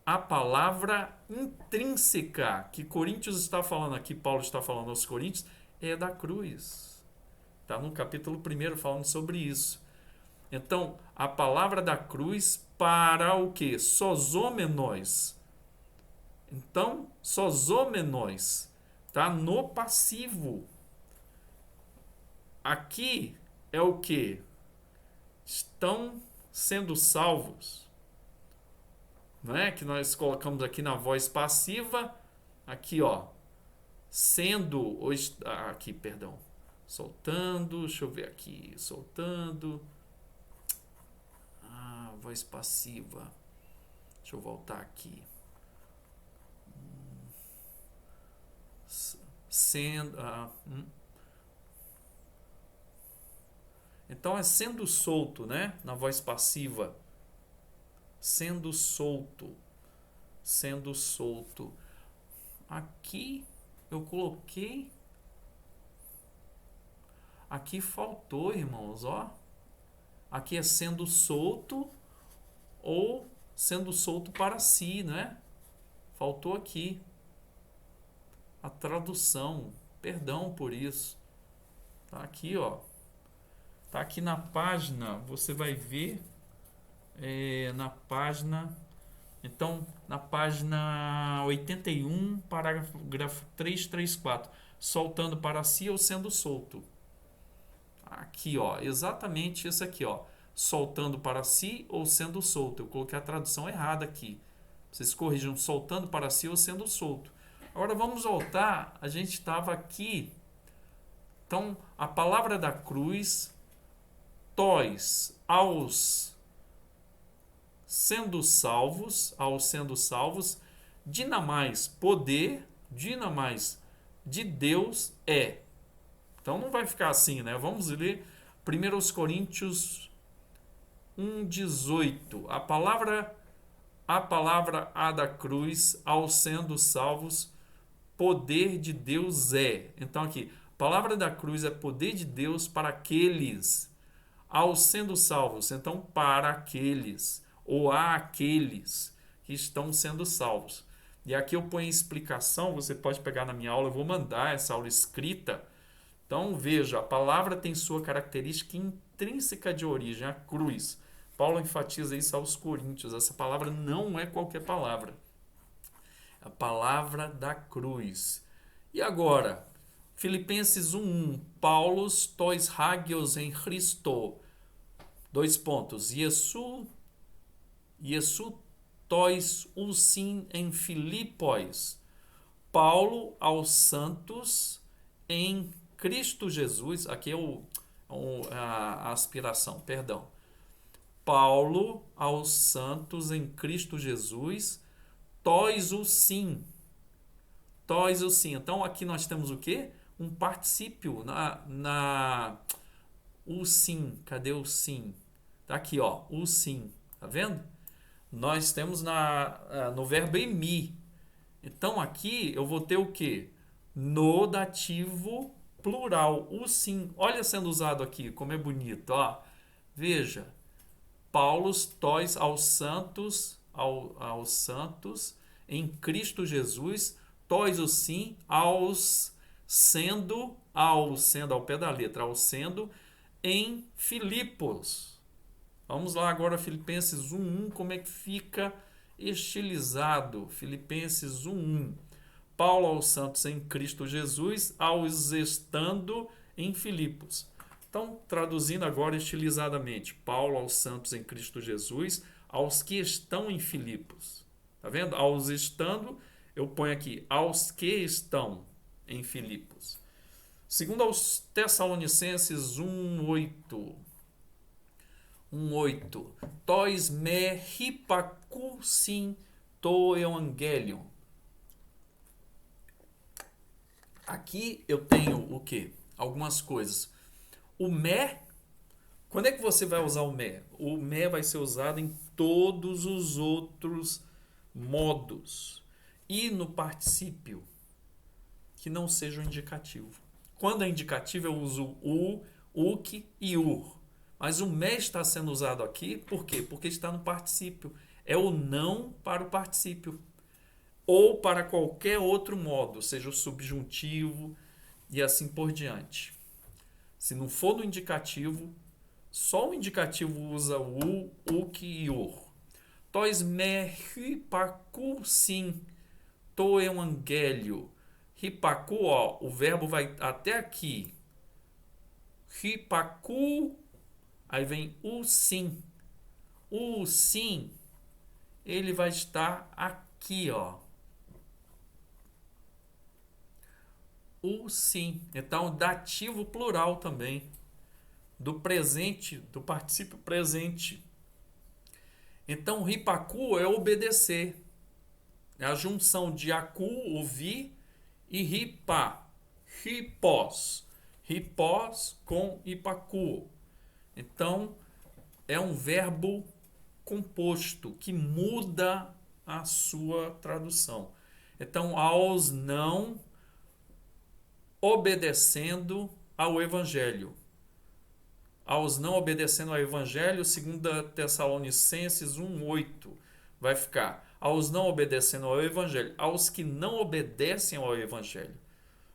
a palavra intrínseca que Coríntios está falando aqui, Paulo está falando aos Coríntios, é da cruz. Está no capítulo 1 falando sobre isso. Então, a palavra da cruz para o que? Sozomenós. Então, sozomenós está no passivo. Aqui é o que? Estão sendo salvos. Não é? Que nós colocamos aqui na voz passiva. Aqui, ó. Sendo. Aqui, perdão. Soltando. Deixa eu ver aqui. Soltando. Voz passiva. Deixa eu voltar aqui. Sendo. Então é sendo solto, né? Na voz passiva. Sendo solto. Sendo solto. Aqui eu coloquei. Aqui faltou, irmãos, ó. Aqui é sendo solto ou sendo solto para si, né? Faltou aqui a tradução. Perdão por isso. Tá aqui, ó. Tá aqui na página, você vai ver na página. Então, na página 81, parágrafo 334, soltando para si ou sendo solto. Aqui, ó, exatamente isso aqui, ó. Soltando para si ou sendo solto. Eu coloquei a tradução errada aqui. Vocês corrijam, soltando para si ou sendo solto. Agora vamos voltar. A gente estava aqui. Então, a palavra da cruz, tois, aos sendo salvos, dinamais, poder, dinamais, de Deus é. Então não vai ficar assim, né? Vamos ler 1 Coríntios 1,18. A palavra A da cruz, ao sendo salvos, poder de Deus é. Então aqui, a palavra da cruz é poder de Deus para aqueles, ao sendo salvos. Então, para aqueles, ou a aqueles que estão sendo salvos. E aqui eu ponho explicação, você pode pegar na minha aula, eu vou mandar essa aula escrita. Então, veja, a palavra tem sua característica intrínseca de origem, a cruz. Paulo enfatiza isso aos Coríntios. Essa palavra não é qualquer palavra. É a palavra da cruz. E agora, Filipenses 1:1. Paulos tois hagios em Christo. Iesu tois usin em Filippois. Paulo aos santos em Cristo Jesus. Aqui é a aspiração, perdão. Paulo aos santos em Cristo Jesus, tois o sim. Tois o sim. Então aqui nós temos o quê? Um particípio o sim. Cadê o sim? Tá aqui, ó, o sim. Tá vendo? Nós temos no verbo emi. Então aqui eu vou ter o quê? No dativo plural, o sim. Olha sendo usado aqui, como é bonito, ó. Veja. Paulo tois aos santos, aos santos em Cristo Jesus, tois o sim, ao ao pé da letra, ao sendo em Filipos. Vamos lá agora, Filipenses 1:1, como é que fica estilizado? Filipenses 1:1. Paulo aos santos em Cristo Jesus, aos estando em Filipos. Então, traduzindo agora estilizadamente, Paulo aos santos em Cristo Jesus, aos que estão em Filipos. Tá vendo? Aos estando, eu ponho aqui, aos que estão em Filipos. Segundo aos Tessalonicenses 1:8. 1:8. Tois me hipacusin to evangelium. Aqui eu tenho o quê? Algumas coisas. O me, quando é que você vai usar o me? O me vai ser usado em todos os outros modos. E no particípio, que não seja o indicativo. Quando é indicativo, eu uso o, que e ur. Mas o me está sendo usado aqui, por quê? Porque está no particípio. É o não para o particípio. Ou para qualquer outro modo, seja o subjuntivo e assim por diante. Se não for no indicativo, só o indicativo usa o, que e ur. Tois me hipacusin to evangelho. Hipacu, ó, o verbo vai até aqui. Hipacu, aí vem o sim. O sim, ele vai estar aqui, ó. O sim. Então, dativo plural também. Do presente, do particípio presente. Então, ripacu é obedecer. É a junção de acu, ouvir, e ripa, ripós. Ripós com ipacu. Então, é um verbo composto que muda a sua tradução. Então, aos não obedecendo ao Evangelho. Aos não obedecendo ao Evangelho, 2 Tessalonicenses 1:8, vai ficar aos não obedecendo ao Evangelho, aos que não obedecem ao Evangelho.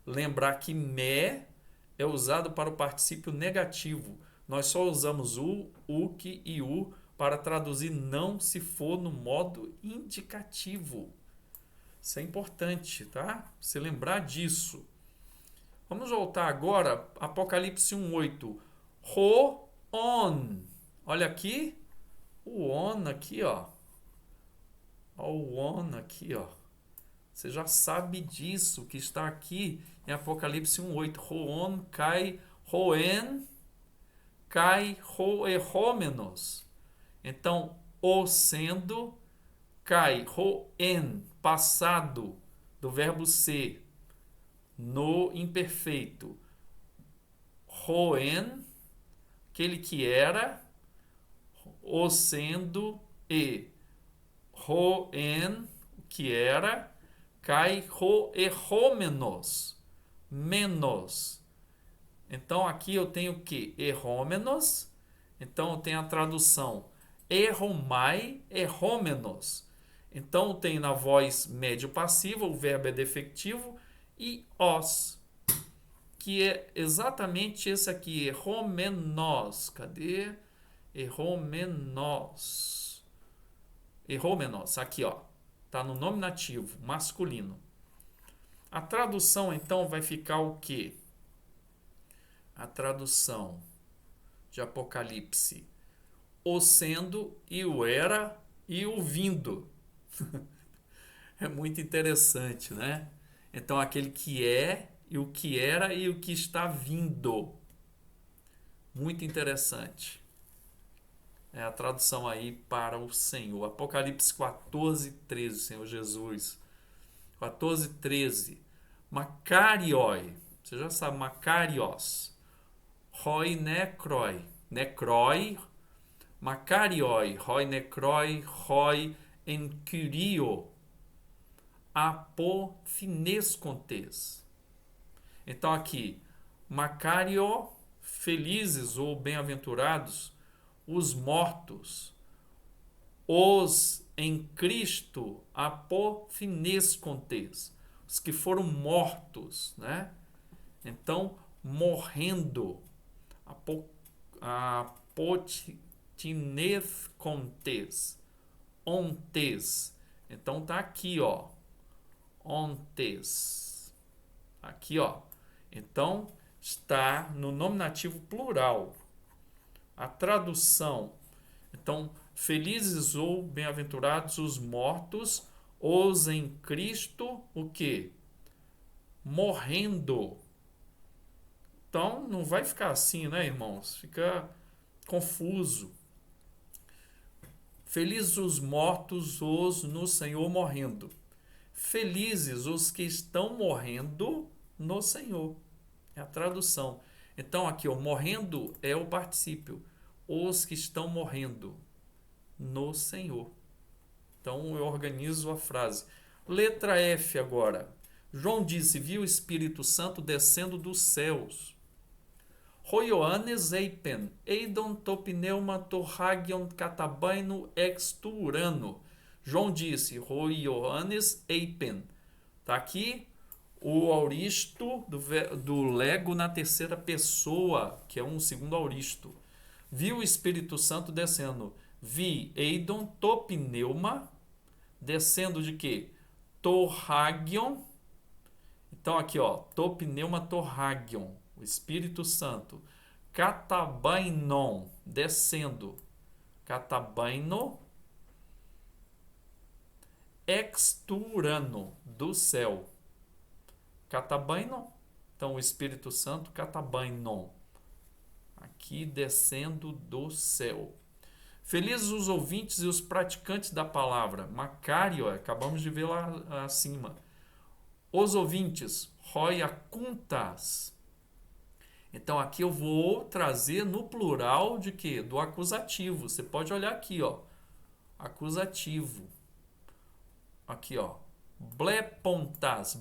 Lembrar que me é usado para o particípio negativo. Nós só usamos o, que e o para traduzir não se for no modo indicativo. Isso é importante, tá? Você lembrar disso. Vamos voltar agora, Apocalipse 1:8. Ho-on. Olha aqui, o on aqui, ó. O on aqui, ó. Você já sabe disso, que está aqui em Apocalipse 1:8. Ho-on kai hoen kai ho-erhomenos. Então, o sendo, kai hoen, passado, do verbo ser, no imperfeito. Hoen, aquele que era, o sendo e. Hoen, que era, kai ho-erhomenos, menos. Então aqui eu tenho que errômenos, então eu tenho a tradução erromai, errômenos. Então eu tenho na voz médio passiva, o verbo é defectivo, e os, que é exatamente esse aqui, erromenos. Cadê? Erromenos. Erromenos, aqui ó, tá no nominativo, masculino. A tradução então vai ficar o quê? A tradução de Apocalipse: o sendo e o era e o vindo. É muito interessante, né? Então, aquele que é e o que era e o que está vindo. Muito interessante. É a tradução aí para o Senhor. Apocalipse 14:13, Senhor Jesus. 14:13. Makarioi. Você já sabe, Makarios. Roi necroi. Necroi. Makarioi. Roi necroi. Roi encurio. Apothinescontes. Então aqui, Macario, felizes ou bem-aventurados, os mortos, os em Cristo, apothinescontes, os que foram mortos, né? Então, morrendo, apothinescontes, ontes. Então tá aqui, ó, ontes. Aqui, ó. Então, está no nominativo plural. A tradução. Então, felizes ou bem-aventurados os mortos, os em Cristo, o quê? Morrendo. Então, não vai ficar assim, né, irmãos? Fica confuso. Felizes os mortos, os no Senhor morrendo. Felizes os que estão morrendo no Senhor. É a tradução. Então, aqui, ó, morrendo é o particípio. Os que estão morrendo no Senhor. Então, eu organizo a frase. Letra F agora. João disse, viu o Espírito Santo descendo dos céus. Roioanes eipen, eidon topneuma torragion catabaino exturano. João disse, Roioanes eipen. Está aqui o auristo do lego na terceira pessoa, que é um segundo auristo. Vi o Espírito Santo descendo. Vi eidon topneuma, descendo de quê? Torragion. Então aqui, ó, topneuma torragion, o Espírito Santo. Catabainon, descendo. Catabaino, exturano, do céu. Catabaino, então o Espírito Santo, catabainon, aqui descendo do céu. Felizes os ouvintes e os praticantes da palavra. Macário, acabamos de ver lá acima. Os ouvintes, roiacuntas. Então aqui eu vou trazer no plural de quê? Do acusativo. Você pode olhar aqui, ó. Acusativo. Aqui, ó. Blepontas,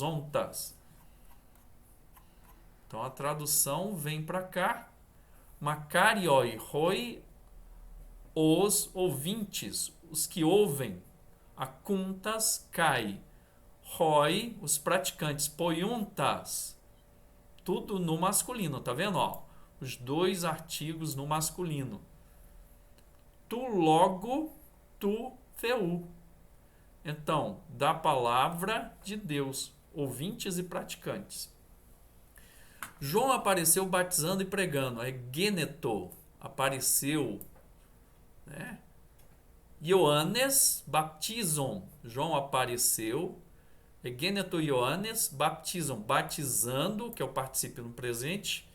ontas. Então a tradução vem para cá. Macarioi, roi, os ouvintes, os que ouvem. Acuntas, cai. Roi, os praticantes. Poiuntas, tudo no masculino, tá vendo? Ó, os dois artigos no masculino. Tu logo, tu feu. Então, da palavra de Deus, ouvintes e praticantes. João apareceu batizando e pregando. É geneto, apareceu, né? Ioannes baptizam. João apareceu. É geneto Ioannes baptizam. Batizando, que é o particípio no presente,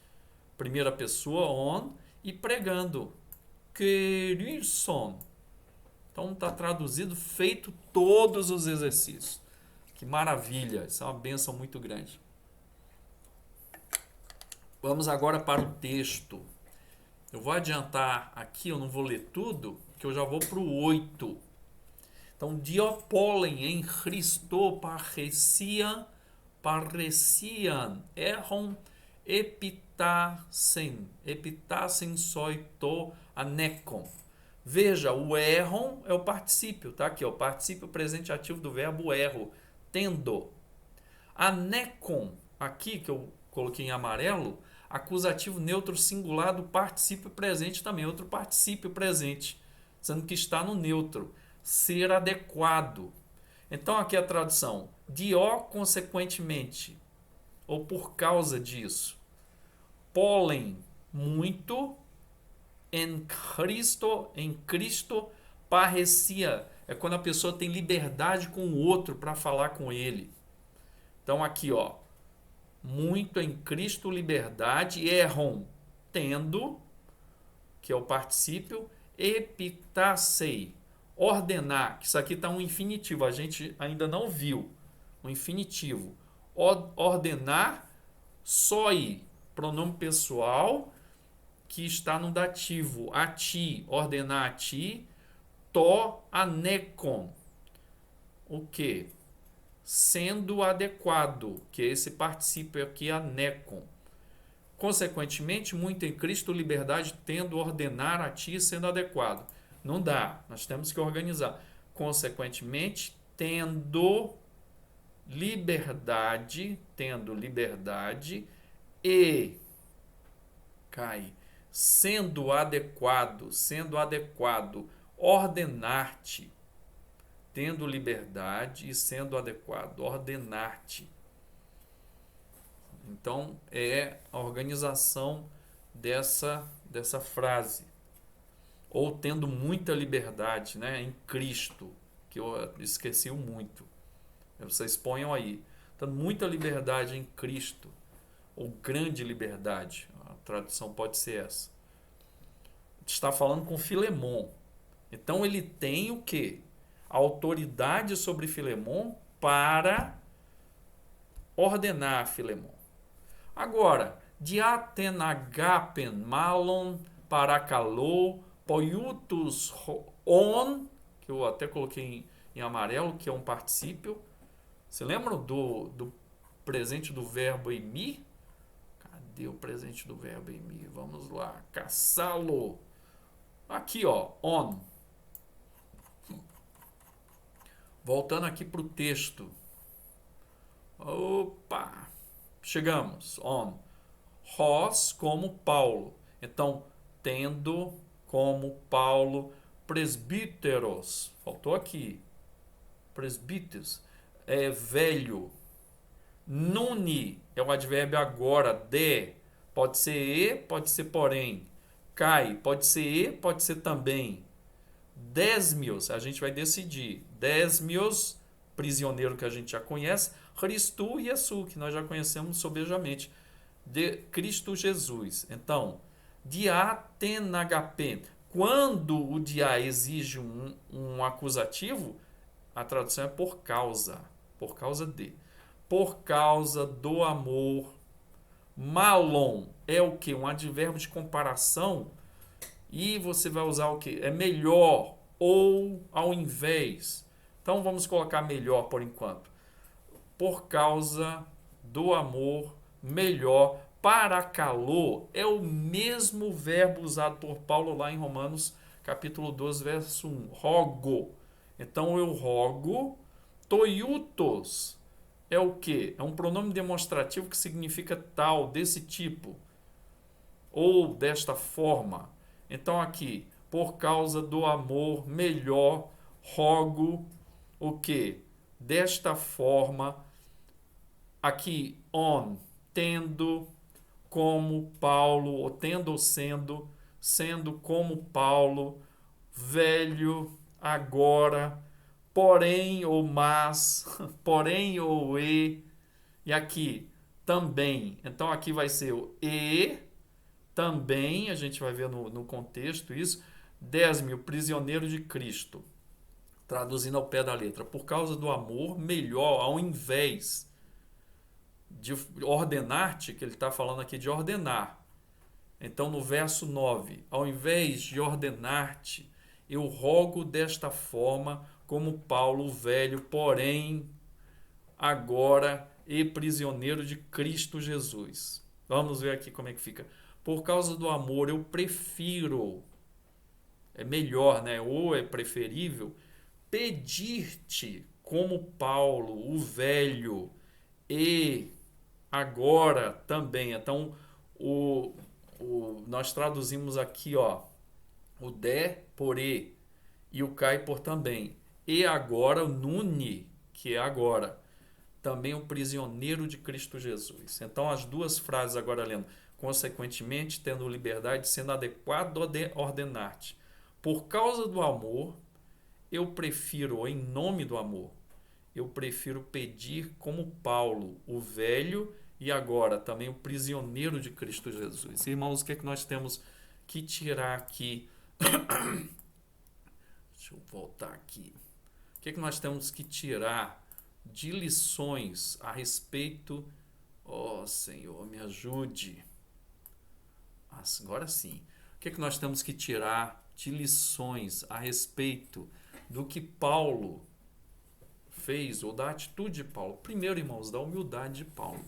primeira pessoa, on, e pregando. Querison. Então está traduzido, feito todos os exercícios. Que maravilha, isso é uma bênção muito grande. Vamos agora para o texto. Eu vou adiantar aqui, eu não vou ler tudo, que eu já vou para o 8. Então, diopolem em Christo pareciam, erram, epitassem soito anecon. Veja, o erram é o particípio, tá aqui, ó, o particípio presente ativo do verbo erro, tendo. Anecon, aqui que eu coloquei em amarelo, acusativo neutro singular do particípio presente também, outro particípio presente, sendo que está no neutro, ser adequado. Então aqui a tradução, dió consequentemente, ou por causa disso. Pólen, muito, em Cristo, parecia, é quando a pessoa tem liberdade com o outro para falar com ele. Então aqui, ó, muito em Cristo liberdade, erram, tendo, que é o particípio, epitassei, ordenar, que isso aqui está um infinitivo, a gente ainda não viu, um infinitivo, ordenar, soi, pronome pessoal, que está no dativo, a ti, ordenar a ti, to, anecon, o que? Sendo adequado, que é esse particípio aqui, anecon. Consequentemente, muito em Cristo, liberdade, tendo ordenar a ti, sendo adequado. Não dá, nós temos que organizar. Consequentemente, tendo liberdade e sendo adequado, ordenar-te, tendo liberdade e sendo adequado, ordenar-te. Então, é a organização dessa frase. Ou tendo muita liberdade, né, em Cristo, que eu esqueci muito. Vocês ponham aí. Tendo muita liberdade em Cristo, ou grande liberdade. A tradução pode ser essa. Está falando com Filemon. Então, ele tem o quê? A autoridade sobre Filemon para ordenar a Filemon. Agora, diatenagapen malon parakalou poiutus on, que eu até coloquei em amarelo, que é um particípio. Você lembra do presente do verbo emi? Cadê o presente do verbo emi? Vamos lá, caçá-lo. Aqui, ó, on. Voltando aqui para o texto. Opa! Chegamos. On. Hós como Paulo. Então, tendo como Paulo presbíteros. Faltou aqui. Presbíteros. É velho. Nuni é o advérbio agora. De. Pode ser e, pode ser porém. Cai. Pode ser e, pode ser também. Desmios, a gente vai decidir. Desmios, prisioneiro que a gente já conhece. Christu e Yesu, que nós já conhecemos sobejamente. De Cristo Jesus. Então, diatenagapen. Quando o dia exige um acusativo, a tradução é por causa. Por causa de. Por causa do amor. Malon é o que? Um advérbio de comparação. E você vai usar o que? É melhor ou ao invés. Então vamos colocar melhor por enquanto. Por causa do amor, melhor. Paracalô é o mesmo verbo usado por Paulo lá em Romanos capítulo 12, verso 1. Rogo. Então eu rogo, toiutos, é o quê? É um pronome demonstrativo que significa tal, desse tipo, ou desta forma. Então aqui, por causa do amor, melhor rogo o quê? Desta forma, aqui on, tendo como Paulo, ou tendo ou sendo, sendo como Paulo, velho, agora, porém ou mas, porém ou e aqui também. Então aqui vai ser o e, também, a gente vai ver no contexto isso, 10.000 prisioneiros de Cristo. Traduzindo ao pé da letra, por causa do amor, melhor, ao invés de ordenar-te, que ele está falando aqui de ordenar. Então, no verso 9, ao invés de ordenar-te, eu rogo desta forma, como Paulo, velho, porém, agora e prisioneiro de Cristo Jesus. Vamos ver aqui como é que fica. Por causa do amor, eu prefiro, é melhor, né? Ou é preferível, pedir-te, como Paulo, o velho, e agora também. Então, o, nós traduzimos aqui, ó, o de por e o cai por também. E agora, o nune, que é agora, também o prisioneiro de Cristo Jesus. Então, as duas frases agora lendo, consequentemente, tendo liberdade, sendo adequado a ordenar-te. Por causa do amor, eu prefiro, em nome do amor, eu prefiro pedir como Paulo, o velho e agora também o prisioneiro de Cristo Jesus. Irmãos, o que é que nós temos que tirar aqui? Deixa eu voltar aqui. O que é que nós temos que tirar de lições a respeito? Oh, Senhor, me ajude. Agora sim. O que é que nós temos que tirar de lições a respeito do que Paulo fez, ou da atitude de Paulo? Primeiro, irmãos, da humildade de Paulo.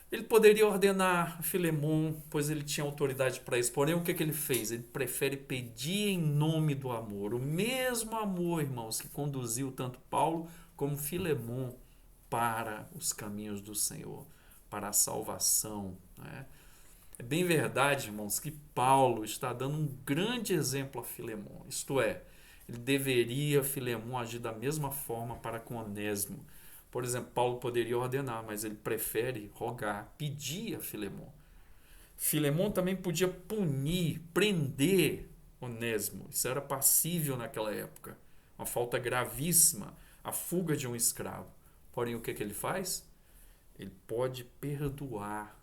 Ele poderia ordenar Filemon, pois ele tinha autoridade para isso. Porém, o que ele fez? Ele prefere pedir em nome do amor. O mesmo amor, irmãos, que conduziu tanto Paulo como Filemon para os caminhos do Senhor, para a salvação. Né? É bem verdade, irmãos, que Paulo está dando um grande exemplo a Filemon. Isto é, ele deveria, Filemon, agir da mesma forma para com Onésimo. Por exemplo, Paulo poderia ordenar, mas ele prefere rogar, pedir a Filemon. Filemon também podia punir, prender Onésimo. Isso era passível naquela época. Uma falta gravíssima, a fuga de um escravo. Porém, o que ele faz? Ele pode perdoar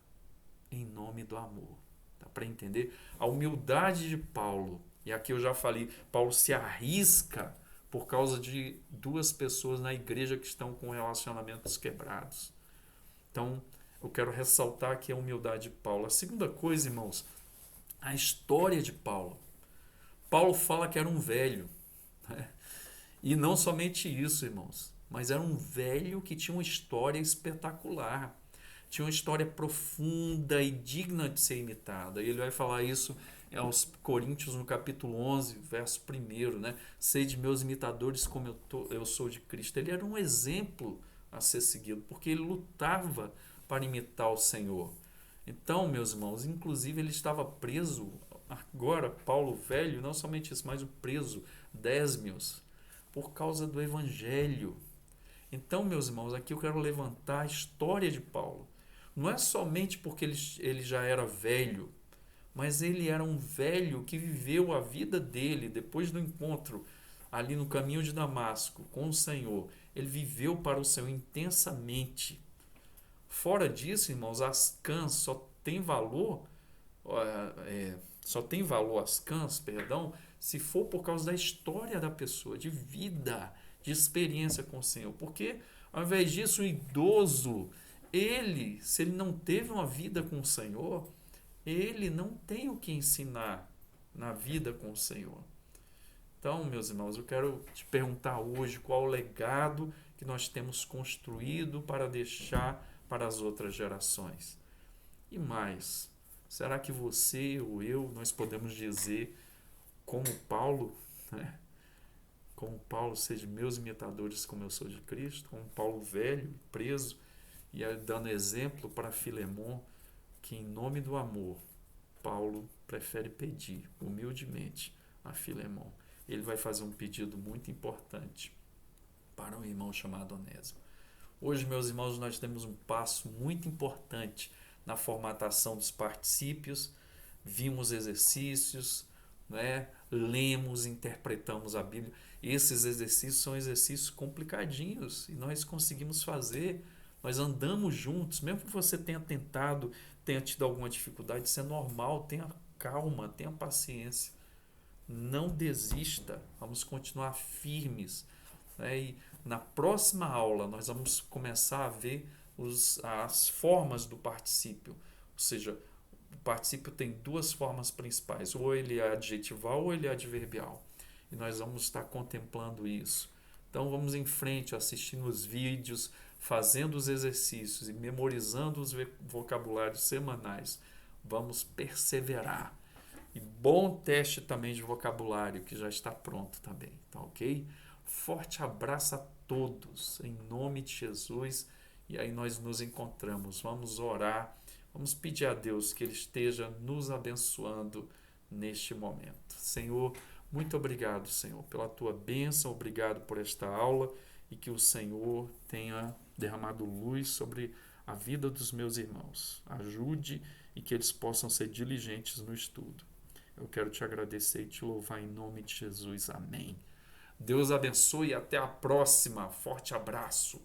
em nome do amor. Dá para entender? A humildade de Paulo, e aqui eu já falei, Paulo se arrisca por causa de duas pessoas na igreja que estão com relacionamentos quebrados. Então, eu quero ressaltar aqui a humildade de Paulo. A segunda coisa, irmãos, a história de Paulo. Paulo fala que era um velho. Né? E não somente isso, irmãos, mas era um velho que tinha uma história espetacular. Tinha uma história profunda e digna de ser imitada. E ele vai falar isso aos Coríntios no capítulo 11, verso 1, né? Sede meus imitadores como eu sou de Cristo. Ele era um exemplo a ser seguido, porque ele lutava para imitar o Senhor. Então, meus irmãos, inclusive ele estava preso, agora, Paulo velho, não somente isso, mas o preso, Désmios, por causa do Evangelho. Então, meus irmãos, aqui eu quero levantar a história de Paulo. Não é somente porque ele já era velho, mas ele era um velho que viveu a vida dele depois do encontro ali no caminho de Damasco com o Senhor. Ele viveu para o Senhor intensamente. Fora disso, irmãos, as cãs só tem valor, as cãs, perdão, se for por causa da história da pessoa, de vida, de experiência com o Senhor. Porque, ao invés disso, o idoso, ele, se ele não teve uma vida com o Senhor, ele não tem o que ensinar na vida com o Senhor. Então, meus irmãos, eu quero te perguntar hoje qual o legado que nós temos construído para deixar para as outras gerações. E mais, será que você ou eu, nós podemos dizer como Paulo, né? como Paulo, sejam meus imitadores como eu sou de Cristo, como Paulo velho, preso, e aí dando exemplo para Filemon, que em nome do amor, Paulo prefere pedir humildemente a Filemon. Ele vai fazer um pedido muito importante para um irmão chamado Onésimo. Hoje, meus irmãos, nós temos um passo muito importante na formatação dos particípios. Vimos exercícios, né? Lemos, interpretamos a Bíblia. Esses exercícios são exercícios complicadinhos e nós conseguimos fazer. Nós andamos juntos, mesmo que você tenha tentado, tenha tido alguma dificuldade, isso é normal. Tenha calma, tenha paciência. Não desista, vamos continuar firmes, né? E na próxima aula nós vamos começar a ver as formas do particípio, ou seja, o particípio tem duas formas principais, ou ele é adjetival ou ele é adverbial, e nós vamos estar contemplando isso. Então vamos em frente, assistindo os vídeos, fazendo os exercícios e memorizando os vocabulários semanais. Vamos perseverar. E bom teste também de vocabulário, que já está pronto também, tá ok? Forte abraço a todos, em nome de Jesus. E aí nós nos encontramos, vamos orar, vamos pedir a Deus que Ele esteja nos abençoando neste momento. Senhor, muito obrigado, Senhor, pela Tua bênção, obrigado por esta aula e que o Senhor tenha derramado luz sobre a vida dos meus irmãos. Ajude e que eles possam ser diligentes no estudo. Eu quero te agradecer e te louvar em nome de Jesus. Amém. Deus abençoe e até a próxima. Forte abraço.